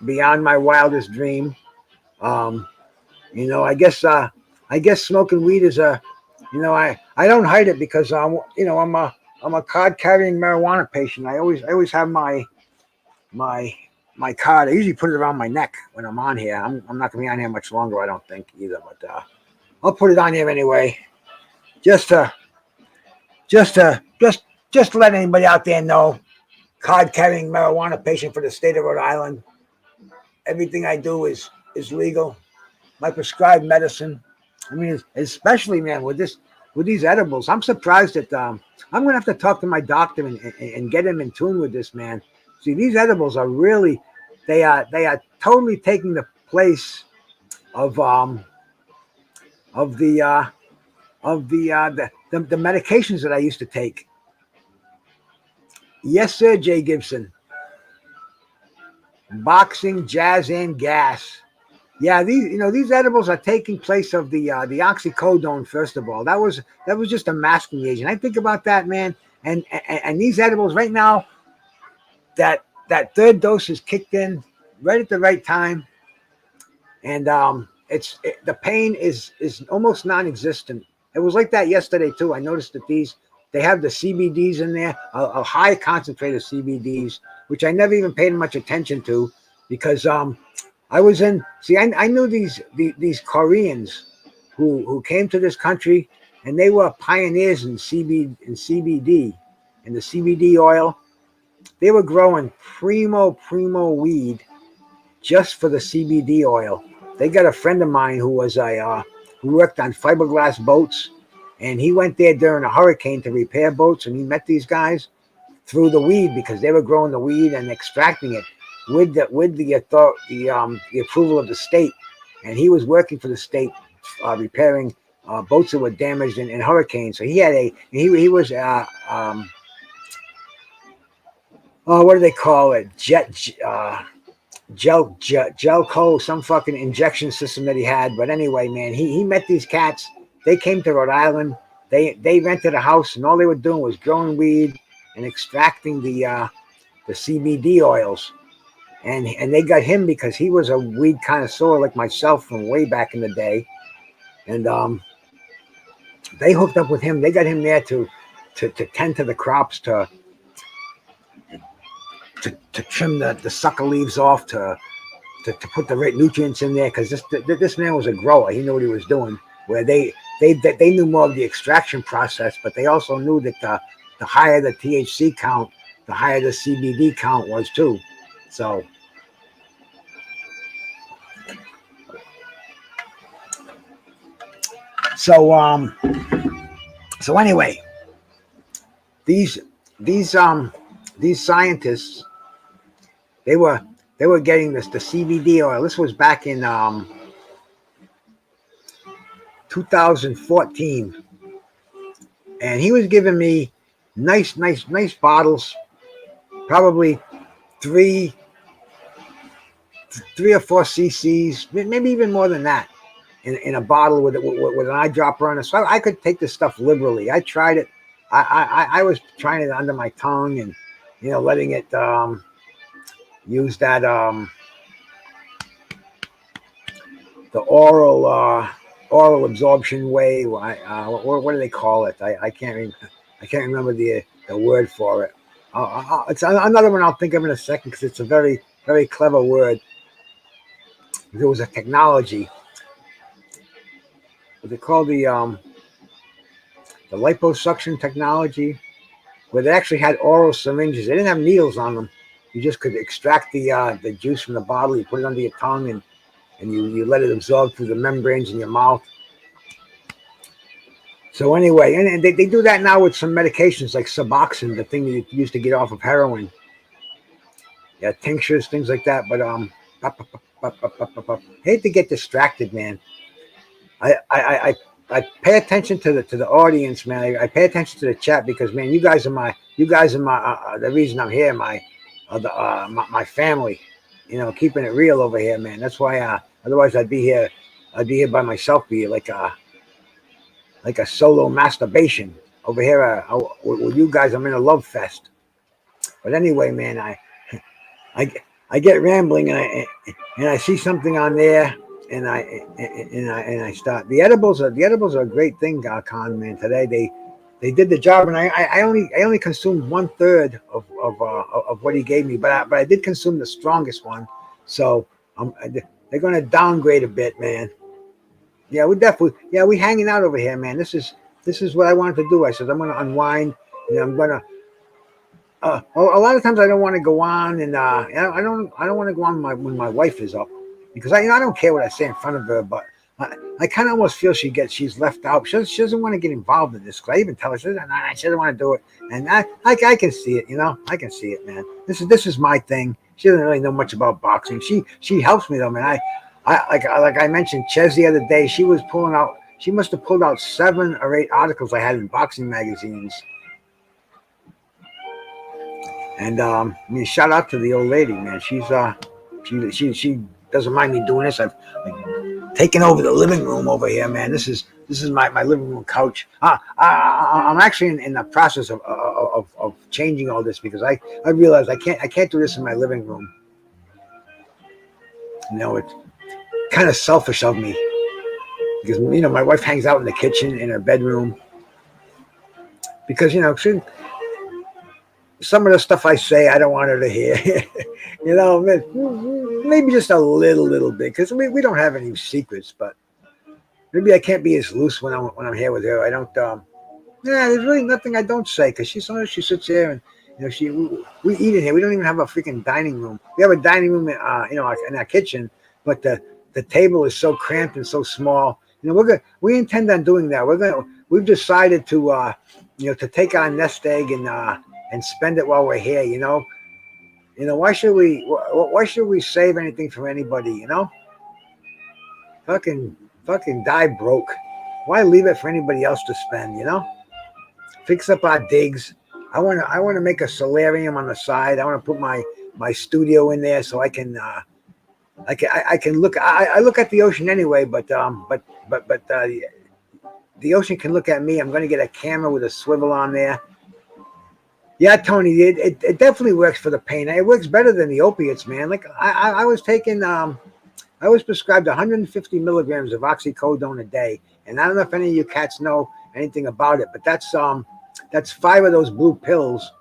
beyond my wildest dream. I guess smoking weed is I don't hide it because I'm a card carrying marijuana patient. I always have my card. I usually put it around my neck when I'm on here. I'm not gonna be on here much longer, I don't think either, but I'll put it on here anyway. Just to let anybody out there know, card carrying marijuana patient for the state of Rhode Island. Everything I do is legal. My prescribed medicine. I mean, especially, man, with these edibles, I'm surprised that I'm gonna have to talk to my doctor and get him in tune with this, man. See, these edibles are really, they are totally taking the place of the medications that I used to take. Yes, sir, Jay Gibson. Boxing, jazz, and gas. Yeah, these edibles are taking place of the oxycodone. First of all, that was just a masking agent. I think about that, man, and these edibles right now, that third dose is kicked in right at the right time, and the pain is almost non-existent. It was like that yesterday too. I noticed that they have the CBDs in there, a high concentrate of CBDs, which I never even paid much attention to because I knew these Koreans who came to this country, and they were pioneers in CBD and the CBD oil. They were growing primo weed just for the CBD oil. They got a friend of mine who worked on fiberglass boats, and he went there during a hurricane to repair boats, and he met these guys through the weed because they were growing the weed and extracting it with the approval of the state, and he was working for the state repairing boats that were damaged in hurricanes. So he was what do they call it? Gelco, some fucking injection system that he had. But anyway, man, he met these cats. They came to Rhode Island. They rented a house, and all they were doing was growing weed and extracting the CBD oils. And they got him because he was a weed connoisseur like myself from way back in the day. And they hooked up with him. They got him there to tend to the crops, to trim the sucker leaves off, to put the right nutrients in there, because this man was a grower. He knew what he was doing. Where they knew more of the extraction process, but they also knew that the higher the THC count, the higher the CBD count was too. So anyway, these scientists, they were getting the CBD oil. This was back in 2014, and he was giving me nice bottles, probably three or four cc's, maybe even more than that, in a bottle with an eyedropper on it. So I could take this stuff liberally. I tried it. I was trying it under my tongue, and letting it use that the oral absorption way. What do they call it? I can't remember the word for it. It's another one I'll think of in a second because it's a very very clever word. There was a technology. What they call the liposuction technology, where they actually had oral syringes. They didn't have needles on them. You just could extract the juice from the bottle. You put it under your tongue and you let it absorb through the membranes in your mouth. So anyway, and they do that now with some medications like Suboxone, the thing that you used to get off of heroin. Yeah, tinctures, things like that. But I hate to get distracted, man. I pay attention to the audience, man. I pay attention to the chat because, man, you guys are my the reason I'm here. My family, keeping it real over here, man. That's why. Otherwise, I'd be here by myself, be like a solo masturbation over here. With you guys, I'm in a love fest. But anyway, man, I, I get rambling and I see something on there and I start. The edibles are a great thing, Con, man. Today they did the job, and I only consumed 1/3 of what he gave me, but I did consume the strongest one. So they're going to downgrade a bit, man. Yeah, we hanging out over here, man. This is what I wanted to do. I said I'm going to unwind, and I'm going to. A lot of times I don't want to go on, and I don't want to go on when my wife is up because I don't care what I say in front of her, but I kind of almost feel she's left out. She doesn't want to get involved in this. I even tell her she doesn't want to do it, and I can see it. I can see it, man. This is my thing. She doesn't really know much about boxing. She helps me though, man. Like I mentioned, Ches the other day. She was pulling out. She must have pulled out 7 or 8 articles I had in boxing magazines. And I mean, shout out to the old lady, man. She doesn't mind me doing this. I've taken over the living room over here, man. This is my living room couch. I'm actually in the process of changing all this because I realize I can't do this in my living room. It's kind of selfish of me because my wife hangs out in the kitchen in her bedroom because some of the stuff I say, I don't want her to hear. Maybe just a little bit, because we don't have any secrets. But maybe I can't be as loose when I'm here with her. I don't. There's really nothing I don't say, because she sits here and we eat in here. We don't even have a freaking dining room. We have a dining room, in our kitchen, but the table is so cramped and so small. We intend on doing that. We've decided to to take our nest egg and spend it while we're here. Why should we save anything for anybody? Fucking die broke. Why leave it for anybody else to spend? Fix up our digs. I want to make a solarium on the side. I want to put my studio in there so I can look. I look at the ocean anyway, but the ocean can look at me. I'm going to get a camera with a swivel on there. Yeah, Tony, it definitely works for the pain. It works better than the opiates, man. Like I was taking, I was prescribed 150 milligrams of oxycodone a day, and I don't know if any of you cats know anything about it, but that's 5 of those blue pills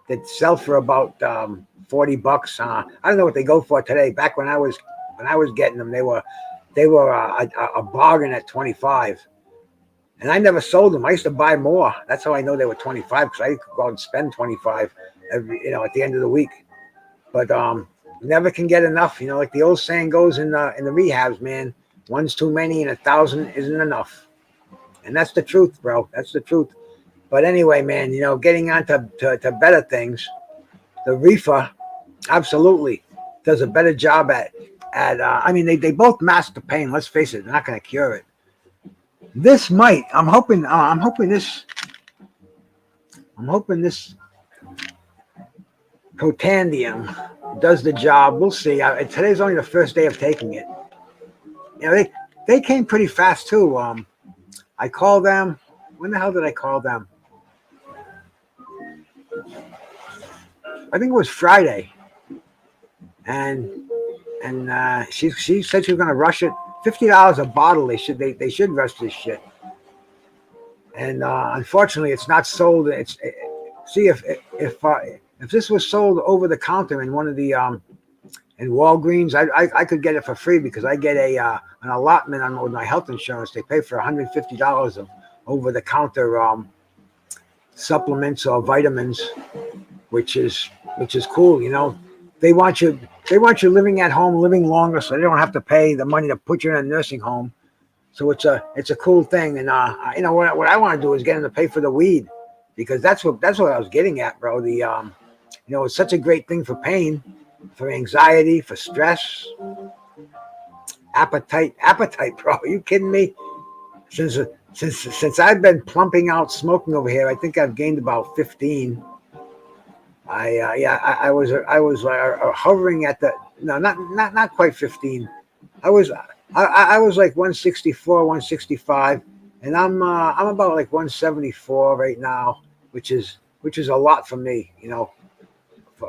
that sell for about $40. I don't know what they go for today. Back when I was getting them, they were a bargain at 25. And I never sold them. I used to buy more. That's how I know they were 25, because I could go out and spend 25 at the end of the week. But never can get enough. Like the old saying goes in the rehabs, man. One's too many and 1,000 isn't enough. And that's the truth, bro. That's the truth. But anyway, man, getting on to better things. The reefer absolutely does a better job at I mean, they both mask the pain. Let's face it, they're not going to cure it. This might. I'm hoping this Protandim does the job. We'll see. Today's only the first day of taking it. They came pretty fast too. I called them. When the hell did I call them? I think it was Friday, and she said she was going to rush it. $50 a bottle. They should rush this shit. And unfortunately, it's not sold. See if this was sold over the counter in one of the in Walgreens, I could get it for free because I get an allotment on my health insurance. They pay for $150 of over the counter supplements or vitamins, which is cool. You know, they want you living at home, living longer, so they don't have to pay the money to put you in a nursing home. So it's a cool thing. And you know what I want to do is get them to pay for the weed, because that's what I was getting at, bro. The you know, it's such a great thing for pain, for anxiety, for stress, appetite, bro. Are you kidding me? Since I've been plumping out smoking over here, I think I've gained about 15. I was hovering at the not quite 15. I was like 164, 165, and I'm about like 174 right now, which is a lot for me, you know.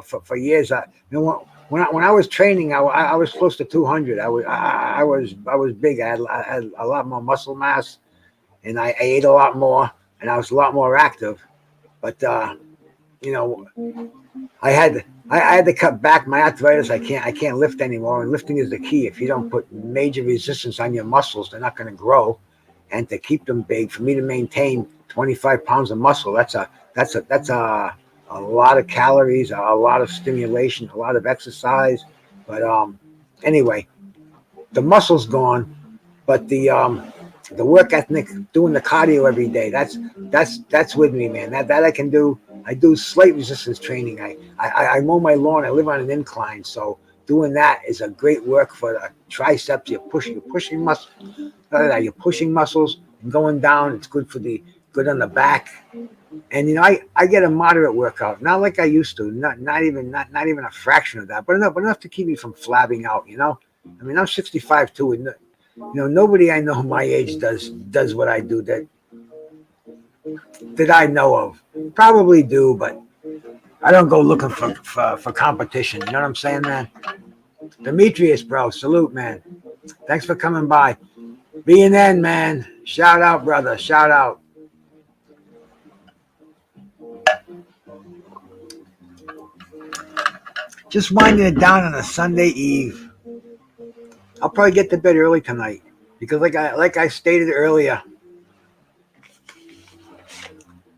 For years, you know, when I was training, I was close to 200. I was big. I had a lot more muscle mass, and I ate a lot more, and I was a lot more active. But you know, I had to cut back my arthritis. I can't lift anymore, and lifting is the key. If you don't put major resistance on your muscles, they're not going to grow. And to keep them big, for me to maintain 25 pounds of muscle, that's a lot of calories, a lot of stimulation, a lot of exercise. But anyway, the muscle's gone, but the work ethic, doing the cardio every day, that's with me, man. That I can do. I do slight resistance training. I mow my lawn. I live on an incline, so doing that is a great work for the triceps. You're pushing muscles. You're pushing muscles and going down. It's good on the back. And you know, I get a moderate workout, not like I used to, not even a fraction of that, but enough to keep me from flabbing out. You know, I mean, I'm 65 too, and you know, nobody I know my age does what I do that I know of. Probably do, but I don't go looking for competition. You know what I'm saying, man? Demetrius, bro, salute, man. Thanks for coming by. B&N, man. Shout out, brother. Shout out. Just winding it down on a Sunday eve. I'll probably get to bed early tonight because, like I stated earlier,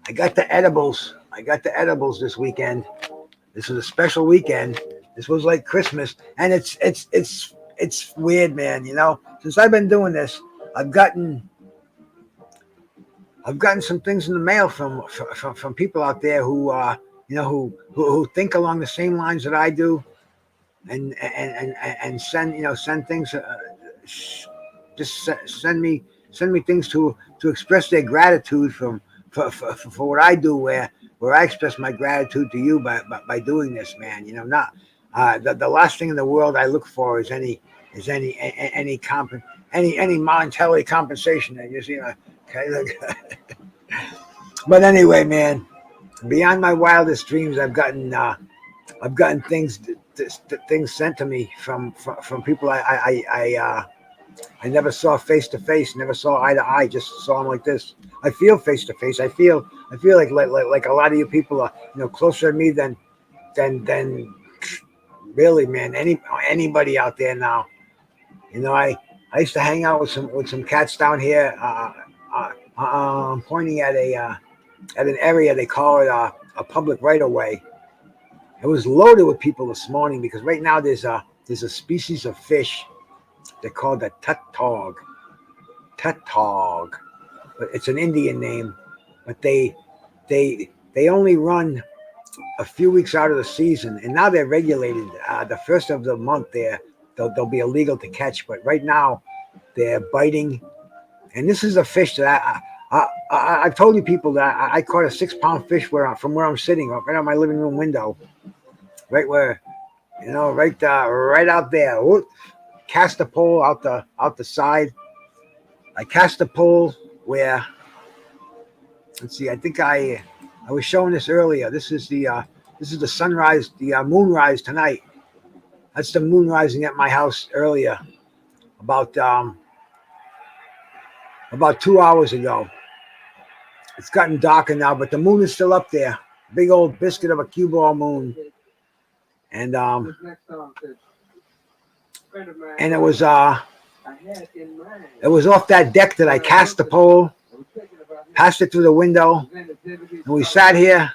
I got the edibles. This weekend. This was a special weekend. This was like Christmas, and it's weird, man. You know, since I've been doing this, I've gotten some things in the mail from people out there who you know, who think along the same lines that I do, and send things, send me things to express their gratitude for what I do, where I express my gratitude to you by doing this, man. You know, not the last thing in the world I look for is any monetary compensation. You know, okay. But anyway, man. Beyond my wildest dreams, I've gotten things sent to me from people I never saw face to face, never saw eye to eye, just saw them like this. I feel face to face. I feel like a lot of you people are, you know, closer to me than really, man. Anybody out there now. You know, I used to hang out with some cats down here. I'm pointing at an area they call it a public right of way. It was loaded with people this morning because right now there's a species of fish. They're called the tautog. But it's an Indian name. But they only run a few weeks out of the season, and now they're regulated. The first of the month they'll be illegal to catch. But right now they're biting, and this is a fish that I've told you people that I caught a 6-pound fish from where I'm sitting, right on my living room window, right where, you know, right out there. Cast a pole out the side. I cast a pole where, let's see, I think I was showing this earlier. This is the sunrise, the moonrise tonight. That's the moon rising at my house earlier, about about 2 hours ago. It's gotten darker now, but the moon is still up there. Big old biscuit of a cue ball moon. And it was off that deck that I cast the pole, passed it through the window, and we sat here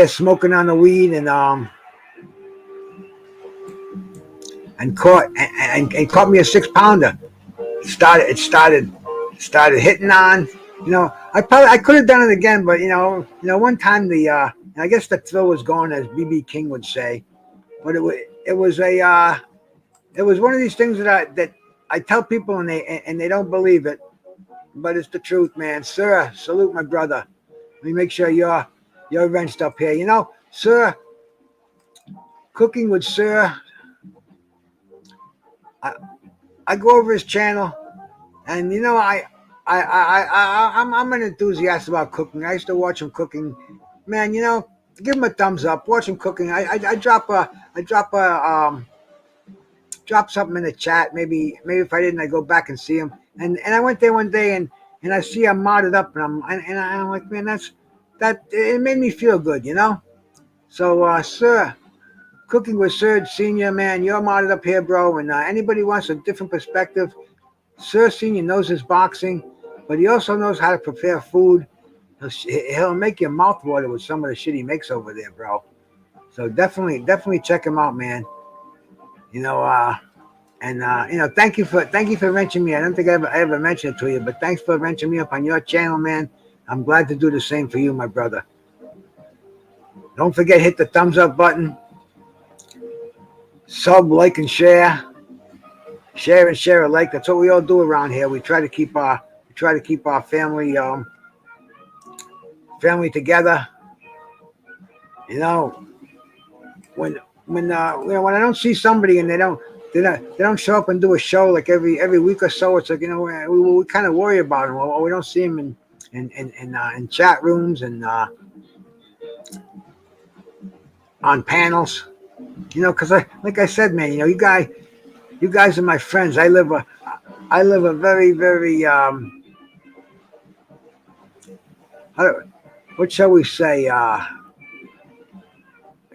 smoking on the weed and caught me a 6-pounder. It started hitting on. I could have done it again, but one time I guess the thrill was gone, as BB King would say. But it was one of these things that I tell people and they don't believe it, but it's the truth, man. Sir, salute my brother. Let me make sure you're wrenched up here. Sir, cooking with Sir. I go over his channel, and I'm an enthusiast about cooking. I used to watch him cooking, man. Give him a thumbs up. Watch him cooking. I drop something in the chat. Maybe if I didn't, I go back and see him. And I went there one day and I see him modded up, and I'm like, man, it made me feel good, So, Sir, cooking with Sir Senior, man, you're modded up here, bro. And anybody wants a different perspective, Sir Senior knows his boxing, but he also knows how to prepare food. He'll make your mouth water with some of the shit he makes over there, bro. So definitely check him out, man. Thank you for wrenching me. I don't think I ever mentioned it to you, but thanks for wrenching me up on your channel, man. I'm glad to do the same for you, my brother. Don't forget, hit the thumbs up button. Sub, like, and share. Share and share alike. That's what we all do around here. We try to keep our family together. When I don't see somebody and they don't show up and do a show like every week or so, it's like we kind of worry about them. We don't see them in chat rooms and on panels. Because like I said, man, you guys are my friends. I live a very, very what shall we say,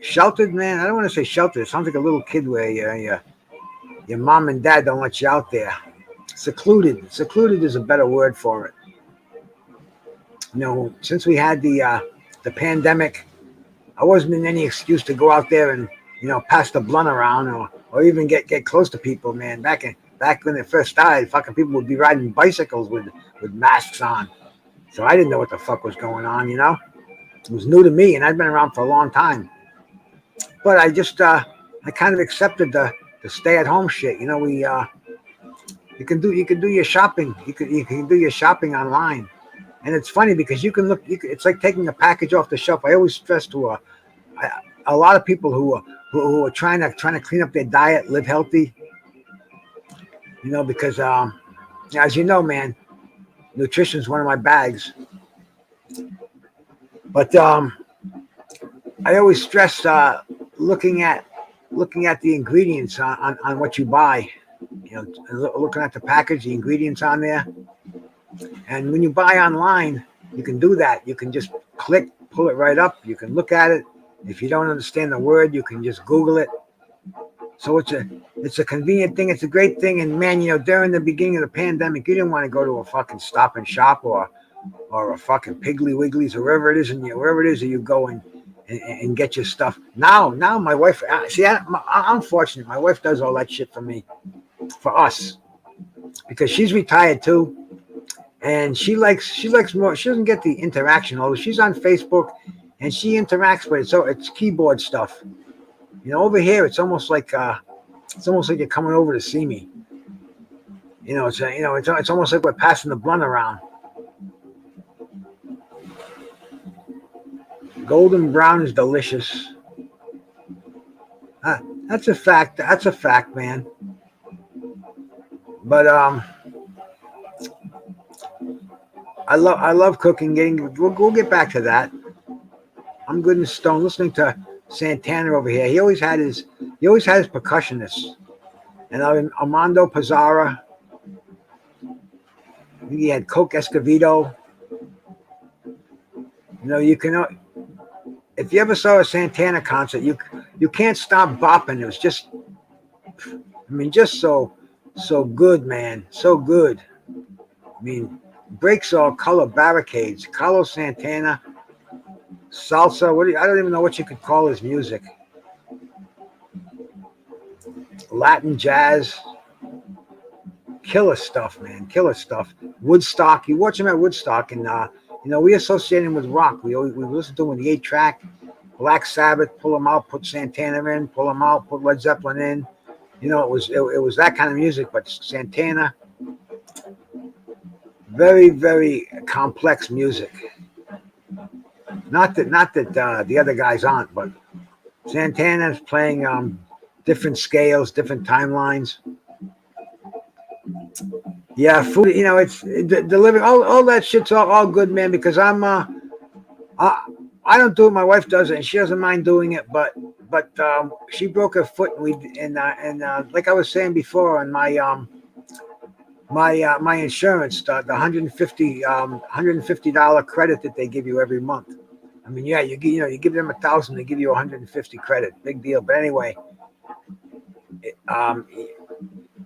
sheltered, man. I don't want to say sheltered. It sounds like a little kid where your mom and dad don't let you out there. Secluded is a better word for it. Since we had the pandemic, I wasn't in any excuse to go out there and pass the blunt around or even get close to people, man. Back when it first started, fucking people would be riding bicycles with masks on. So I didn't know what the fuck was going on, It was new to me, and I'd been around for a long time. But I just I kind of accepted the stay-at-home shit. You can do your shopping. You can do your shopping online, and it's funny because you can look. It's like taking a package off the shelf. I always stress to a lot of people who are trying to clean up their diet, live healthy. Because as you know, man, nutrition is one of my bags. But I always stress looking at the ingredients on what you buy. Looking at the package, the ingredients on there. And when you buy online, you can do that. You can just click, pull it right up. You can look at it. If you don't understand the word, you can just Google it. So it's a convenient thing. It's a great thing. And man, during the beginning of the pandemic, you didn't want to go to a fucking Stop and Shop or a fucking Piggly Wiggly's or wherever it is, and wherever it is that you go and get your stuff. Now my wife, I'm fortunate. My wife does all that shit for me, for us, because she's retired too, and she likes more. She doesn't get the interaction, although she's on Facebook and she interacts with it. So it's keyboard stuff. Over here it's almost like you're coming over to see me. It's almost like we're passing the blunt around. Golden brown is delicious. That's a fact. That's a fact, man. But I love cooking. We'll get back to that. I'm good in stone. Listening to Santana over here. He always had his percussionists, and Armando Pizarra. You had Coke Escovedo. You can. If you ever saw a Santana concert, you can't stop bopping. It was just, just so good, man, so good. Breaks all color barricades. Carlos Santana, salsa. I don't even know what you could call his music. Latin jazz. Killer stuff, man. Killer stuff. Woodstock. You watch him at Woodstock, and we associate him with rock. We listen to him with the 8-track. Black Sabbath. Pull him out. Put Santana in. Pull him out. Put Led Zeppelin in. It was that kind of music. But Santana, very, very complex music. Not that the other guys aren't, but Santana's playing different scales, different timelines. Yeah, food. It's delivering. All that shit's all good, man. Because I don't do it. My wife does it, and she doesn't mind doing it. But she broke her foot, and like I was saying before, on my insurance, the $150 credit that they give you every month. You give them 1,000, they give you 150 credit. Big deal. But anyway,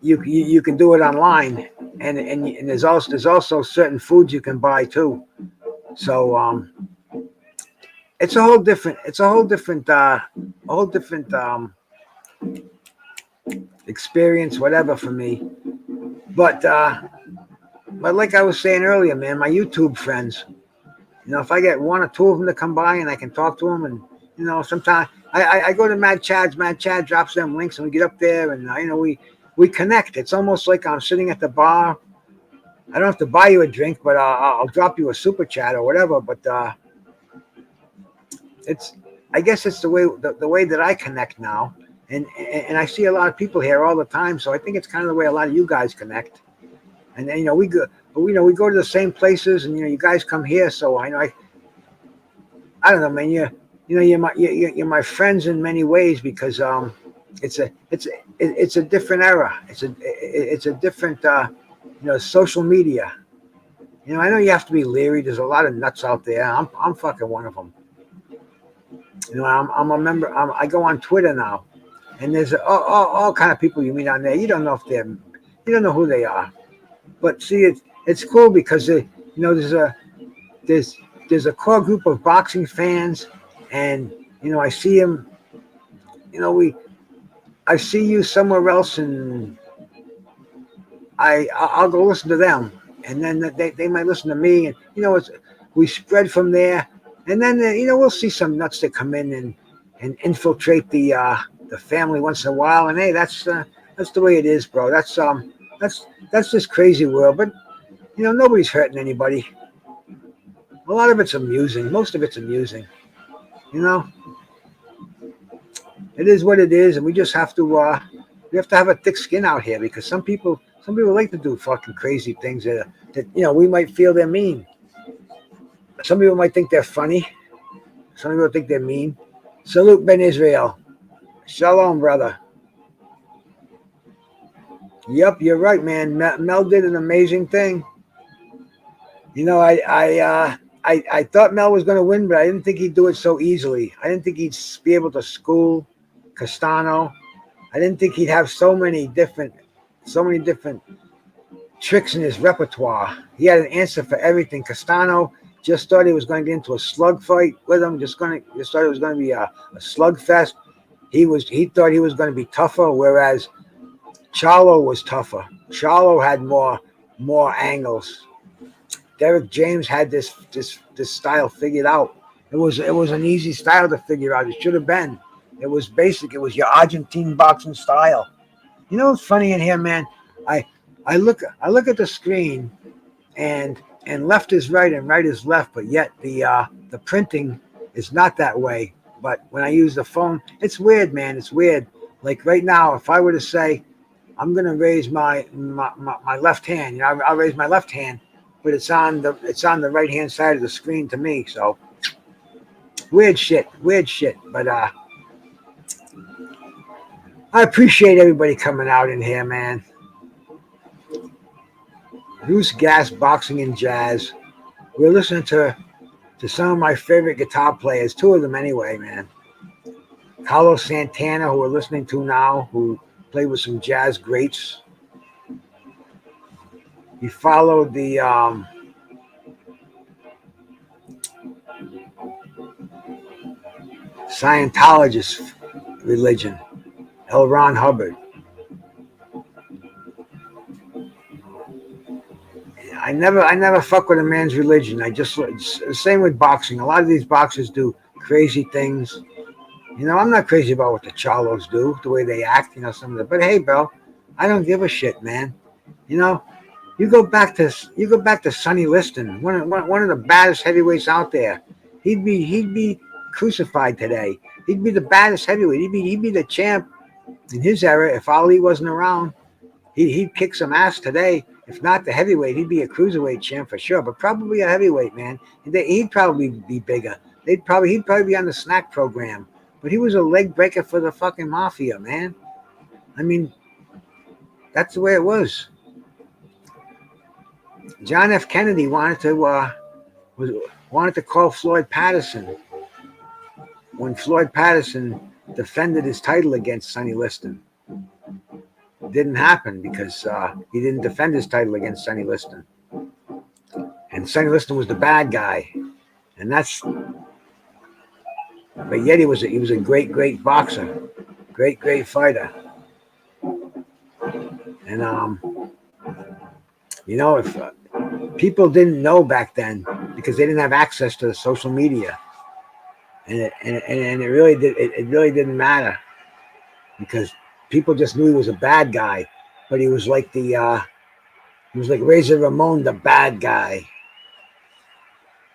you can do it online, and there's also certain foods you can buy too. So it's a whole different experience, whatever, for me. But like I was saying earlier, man, my YouTube friends, if I get one or two of them to come by and I can talk to them, and sometimes I go to Mad Chad's. Mad Chad drops them links, and we get up there, and we connect. It's almost like I'm sitting at the bar. I don't have to buy you a drink, but I'll drop you a super chat or whatever. But I guess it's the way that I connect now, and I see a lot of people here all the time. So I think it's kind of the way a lot of you guys connect. And then we go to the same places, and you guys come here. So I don't know, man. You're my friends in many ways, because it's a different era. It's a different social media. I know you have to be leery. There's a lot of nuts out there. I'm fucking one of them. I'm a member. I go on Twitter now, and there's all kind of people you meet on there. You don't know you don't know who they are. But see, it's cool because there's a core group of boxing fans, and I see them. I see you somewhere else, and I'll go listen to them, and then they might listen to me, and we spread from there, and then we'll see some nuts that come in and infiltrate the family once in a while, and hey, that's the way it is, bro. That's this crazy world, but nobody's hurting anybody. A lot of it's amusing. Most of it's amusing. It is what it is, and we just have to have a thick skin out here, because some people like to do fucking crazy things that we might feel they're mean. Some people might think they're funny. Some people think they're mean. Salute, Ben Israel. Shalom, brother. Yep, you're right, man. Mel did an amazing thing. I thought Mel was going to win, but I didn't think he'd do it so easily. I didn't think he'd be able to school Castano. I didn't think he'd have so many different tricks in his repertoire. He had an answer for everything. Castano just thought he was going to get into a slug fight with him. Just thought it was going to be a slug fest. He thought he was going to be tougher, whereas Charlo was tougher. Charlo had more angles. Derek James had this style figured out. It was an easy style to figure out. It should have been. It was basic. It was your Argentine boxing style. What's funny in here, man? I look at the screen, and left is right and right is left, but yet the printing is not that way. But when I use the phone, it's weird, man. It's weird. Like right now, if I were to say I'm going to raise my left hand, I'll raise my left hand, but it's on the right hand side of the screen to me. So weird shit. But I appreciate everybody coming out in here, man. Bruce Gas, boxing and jazz. We're listening to some of my favorite guitar players, two of them anyway, man. Carlos Santana, who we're listening to now, who played with some jazz greats. He followed the Scientologist religion, L. Ron Hubbard. I never fuck with a man's religion. It's the same with boxing. A lot of these boxers do crazy things. You know, I'm not crazy about what the Charlos do, the way they act. You know, some of the. But hey, bro, I don't give a shit, man. You know, you go back to Sonny Liston, one of the baddest heavyweights out there. He'd be crucified today. He'd be the baddest heavyweight. He'd be the champ in his era if Ali wasn't around. He'd kick some ass today. If not the heavyweight, he'd be a cruiserweight champ for sure, but probably a heavyweight, man. He'd probably be bigger. He'd probably be on the snack program. But he was a leg breaker for the fucking mafia, man. I mean, that's the way it was. John F. Kennedy wanted to call Floyd Patterson when Floyd Patterson defended his title against Sonny Liston. It didn't happen because he didn't defend his title against Sonny Liston. And Sonny Liston was the bad guy. And but yet he was a great boxer. Great fighter. And you know, if people didn't know back then because they didn't have access to the social media. And it really didn't matter because people just knew he was a bad guy, but he was like Razor Ramon, the bad guy.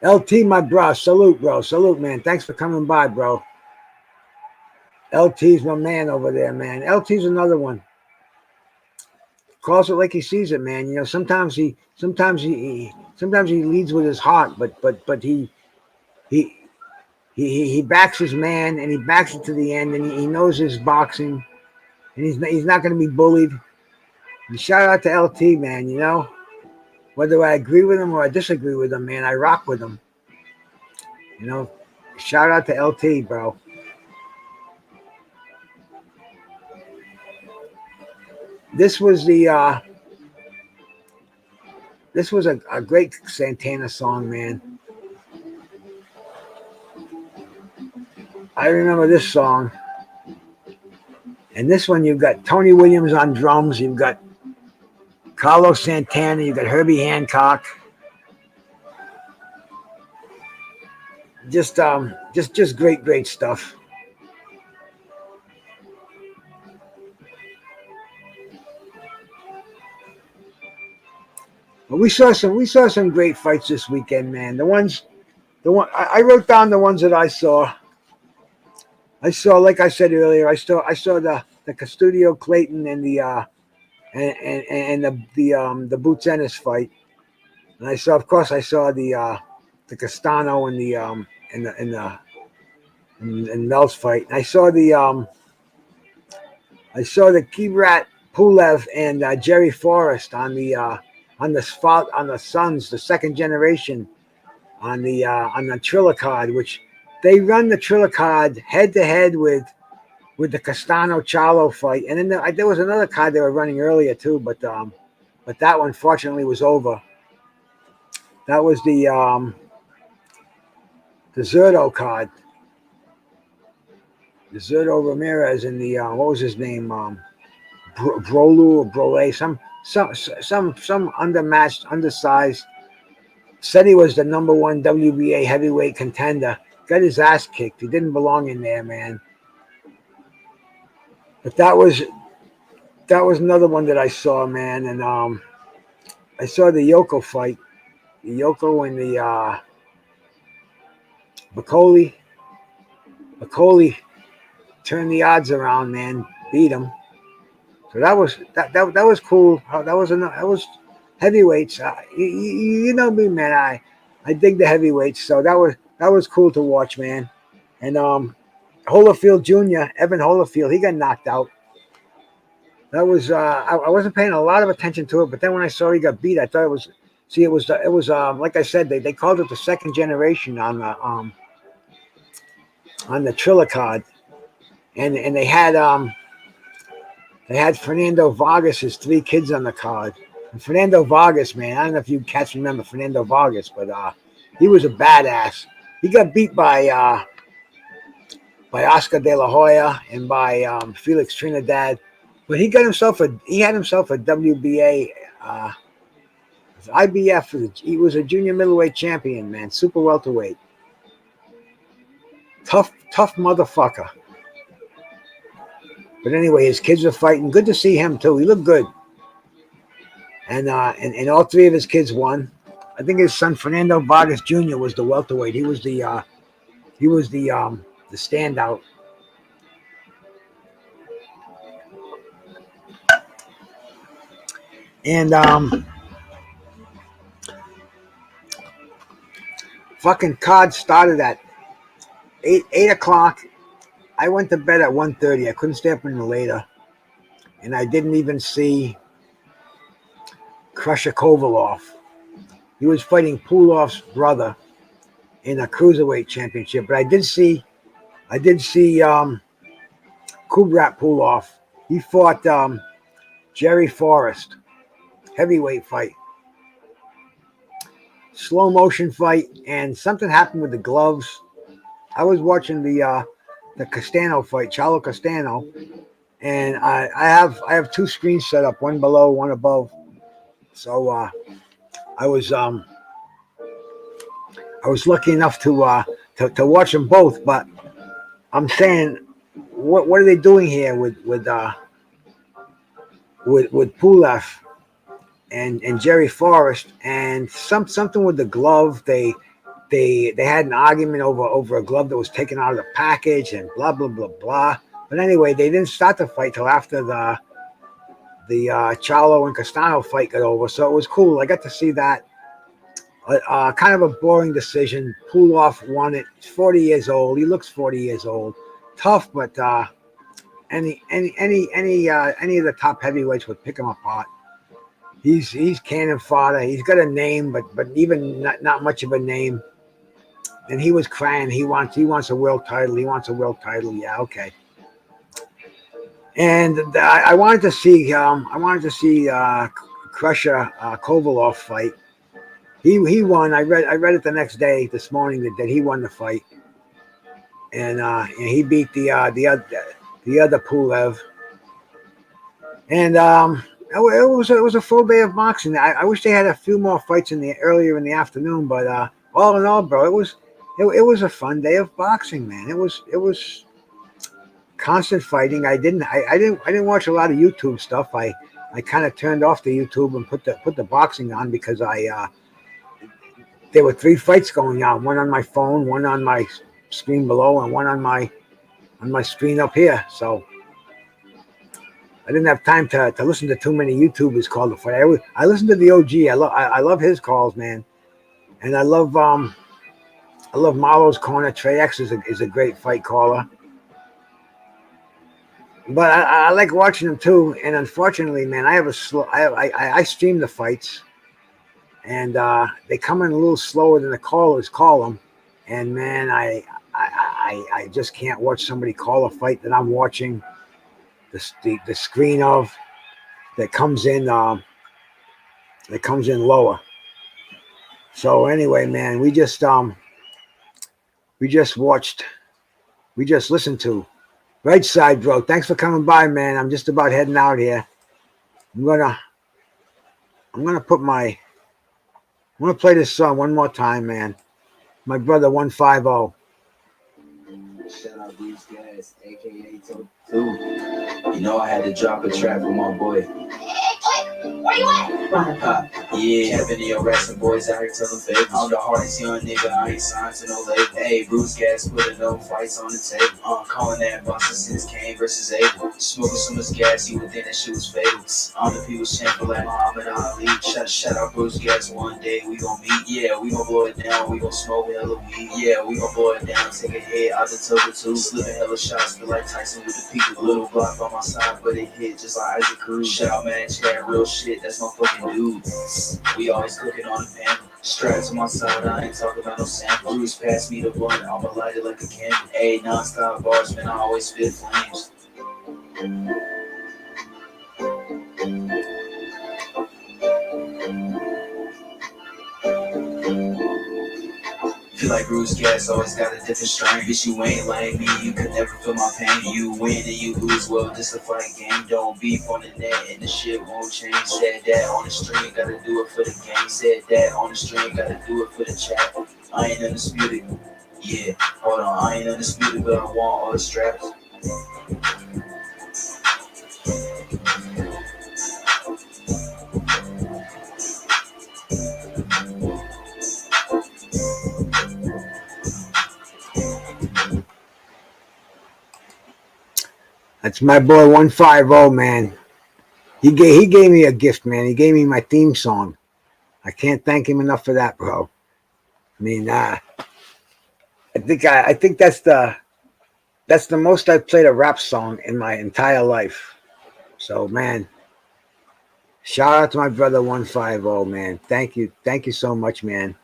LT, my bro, salute, man. Thanks for coming by, bro. LT's my man over there, man. LT's another one. Calls it like he sees it, man. You know, sometimes he leads with his heart, but he backs his man and he backs it to the end, and he knows his boxing. And he's not going to be bullied. And shout out to LT, man. You know, whether I agree with him or I disagree with him, man, I rock with him. You know, shout out to LT, bro. This was a great Santana song, man. I remember this song. And this one, you've got Tony Williams on drums. You've got Carlos Santana. You've got Herbie Hancock. Just great stuff. But we saw some great fights this weekend, man. I wrote down the ones that I saw. Like I said earlier, I saw the Custodio Clayton and the Boots Ennis fight, and I saw the Castano and Mel's fight. And I saw the Kibrat Pulev and Jerry Forrest on the Suns, the second generation on the Trilicard, which they run the Trilicard head to head with the Castano Charlo fight, and then there was another card they were running earlier too, but that one fortunately was over. That was the Zurdo card, the Zurdo Ramirez and the what was his name, Brolu or Brole, some undermatched, undersized. Said he was the number one WBA heavyweight contender. Got his ass kicked. He didn't belong in there, man. But that was another one that I saw, man. And I saw the Yoko fight. The Yoko and the Bacoli. Bacoli turned the odds around, man. Beat him. So that was cool. That was heavyweights. You know me, man. I dig the heavyweights. So that was cool to watch, man. And Holyfield Jr., Evan Holyfield, he got knocked out. That was I wasn't paying a lot of attention to it, but then when I saw he got beat, I thought it was. See, it was like I said, they called it the second generation on the Triller card, and they had Fernando Vargas' three kids on the card. And Fernando Vargas, man, I don't know if you cats remember Fernando Vargas, but he was a badass. He got beat by Oscar De La Hoya and by Felix Trinidad, but he had himself a WBA IBF. He was a junior middleweight champion, man, super welterweight, tough motherfucker. But anyway, his kids are fighting. Good to see him too. He looked good, and all three of his kids won. I think his son Fernando Vargas Jr. was the welterweight. He was the standout. And fucking card started at 8 o'clock. I went to bed at 1:30. I couldn't stay up any later, and I didn't even see Crusher Kovalov. He was fighting Pulov's brother in a cruiserweight championship, but I did see Kubrat Pulov. He fought Jerry Forrest, heavyweight fight, slow motion fight, and something happened with the gloves. I was watching the Castano fight, Charlo Castano, and I have two screens set up, one below, one above. So I was lucky enough to watch them both, but I'm saying, what are they doing here with Pulev and Jerry Forrest, and something with the glove. They had an argument over a glove that was taken out of the package and blah blah blah blah. But anyway, they didn't start the fight till after the Charlo and Castano fight got over, so it was cool. I got to see that. Kind of a boring decision. Pulov won it. He's 40 years old. He looks 40 years old. Tough, but any of the top heavyweights would pick him apart. He's cannon fodder. He's got a name, but even not much of a name. And he was crying. He wants a world title. He wants a world title. Yeah, okay. And I wanted to see Crusher Kovalov fight. He won. I read it the next day, this morning, that he won the fight, and he beat the other Pulev. And it was a full day of boxing. I wish they had a few more fights earlier in the afternoon, but all in all, bro, it was a fun day of boxing, man. It was constant fighting. I didn't watch a lot of YouTube stuff. I kind of turned off the YouTube and put the boxing on, because there were three fights going on, one on my phone, one on my screen below, and one on my screen up here. So I didn't have time to listen to too many YouTubers call the fight. I listened to the OG. I love his calls, man, and I love Marlo's corner. Trey X is a great fight caller. But I like watching them too. And unfortunately, man, I stream the fights, and they come in a little slower than the callers call them. And man, I just can't watch somebody call a fight that I'm watching the screen of, that comes in lower. So anyway, man, we just listened to Right Side, bro. Thanks for coming by, man. I'm just about heading out here. I'm gonna play this song one more time, man. My brother 150. Shout out these guys, aka Toker. You know I had to drop a track with my boy. Where you at? Yeah, Kevin, the arresting boys out here telling favors. I'm the hardest young nigga, I ain't signed to no label. Hey, Bruce Gas put no fights on the table. Calling that boxing since Kane versus Abel. Smoking so much gas, you would think that shit was fatal. On the people's champion like Muhammad Ali. Shout out Bruce Gas, one day we gon' meet. Yeah, we gon' blow it down, we gon' smoke hella weed. Yeah, we gon' blow it down, take a hit out the Toker too. Slipping hella shots, feel like Tyson with the peak. A little block by my side, but it hit just like Isaac Cruz. Shout out man, chat real shit, that's my fucking dude. We always cooking on the pan. Straps to my side, I ain't talking about no sample. Bruce pass me the blunt, I'ma light it like a candle. Ayy, non-stop bars, man, I always spit flames. Feel like Bruce Gas always got a different strain. Bitch, you ain't like me, you could never feel my pain. You win and you lose, well, this a fight game. Don't beef on the net and the shit won't change. Said that on the stream, gotta do it for the game. Said that on the stream, gotta do it for the chat. I ain't undisputed. Yeah, hold on, I ain't undisputed, but I want all the straps. That's my boy 150, man. He gave me a gift, man. He gave me my theme song. I can't thank him enough for that, bro. I mean, I think that's the most I've played a rap song in my entire life. So, man, shout out to my brother 150, man. Thank you so much, man.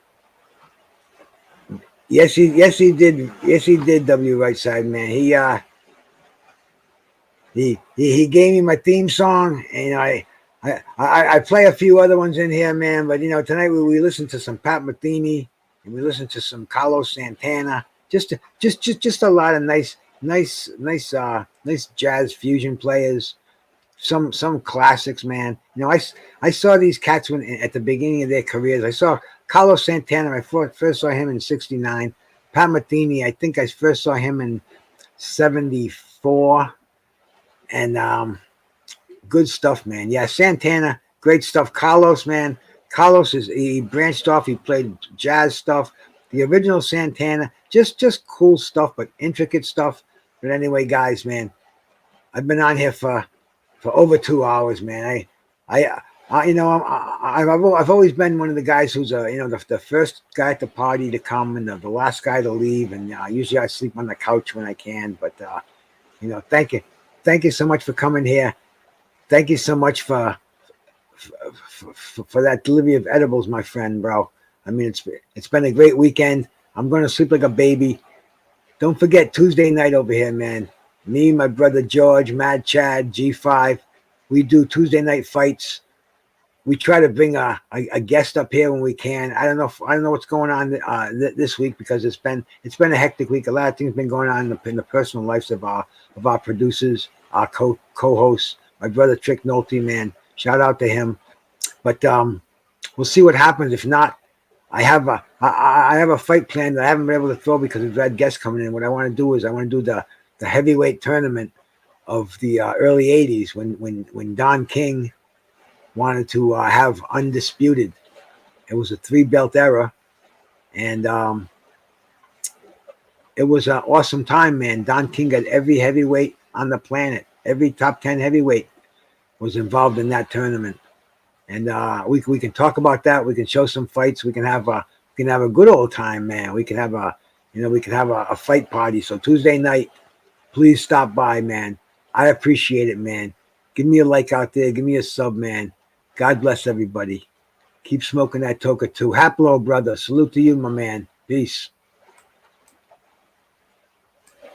Yes, he did. W Right Side, man. He gave me my theme song, and I play a few other ones in here, man. But tonight we listened to some Pat Metheny and we listened to some Carlos Santana. Just a lot of nice jazz fusion players. Some classics, man. I saw these cats at the beginning of their careers. I saw Carlos Santana. I first saw him in '69. Pat Metheny, I think I first saw him in '74. And good stuff, man. Yeah, Santana, great stuff. Carlos, man. He branched off. He played jazz stuff. The original Santana, just cool stuff, but intricate stuff. But anyway, guys, man, I've been on here for over 2 hours, man. I've always been one of the guys who's the first guy at the party to come and the last guy to leave. And usually I sleep on the couch when I can. But thank you so much for coming here. Thank you so much for that delivery of edibles, my friend, bro. I mean, it's been a great weekend. I'm going to sleep like a baby. Don't forget Tuesday night over here, man. Me, my brother George, Mad Chad, G5. We do Tuesday night fights. We try to bring a guest up here when we can. I don't know what's going on this week because it's been a hectic week. A lot of things been going on in the personal lives of our producers, our co-hosts. My brother Trick Nolte, man, shout out to him. But we'll see what happens. If not, I have a fight plan that I haven't been able to throw because we've had guests coming in. What I want to do is the heavyweight tournament of the early '80s when Don King wanted to have undisputed. It was a 3-belt era, and it was an awesome time, man. Don King got every heavyweight on the planet. Every top 10 heavyweight was involved in that tournament, and we can talk about that. We can show some fights. We can have a good old time, man. We can have a fight party. So Tuesday night, please stop by, man. I appreciate it, man. Give me a like out there. Give me a sub, man. God bless everybody. Keep smoking that Toker too. Haplo, brother. Salute to you, my man. Peace.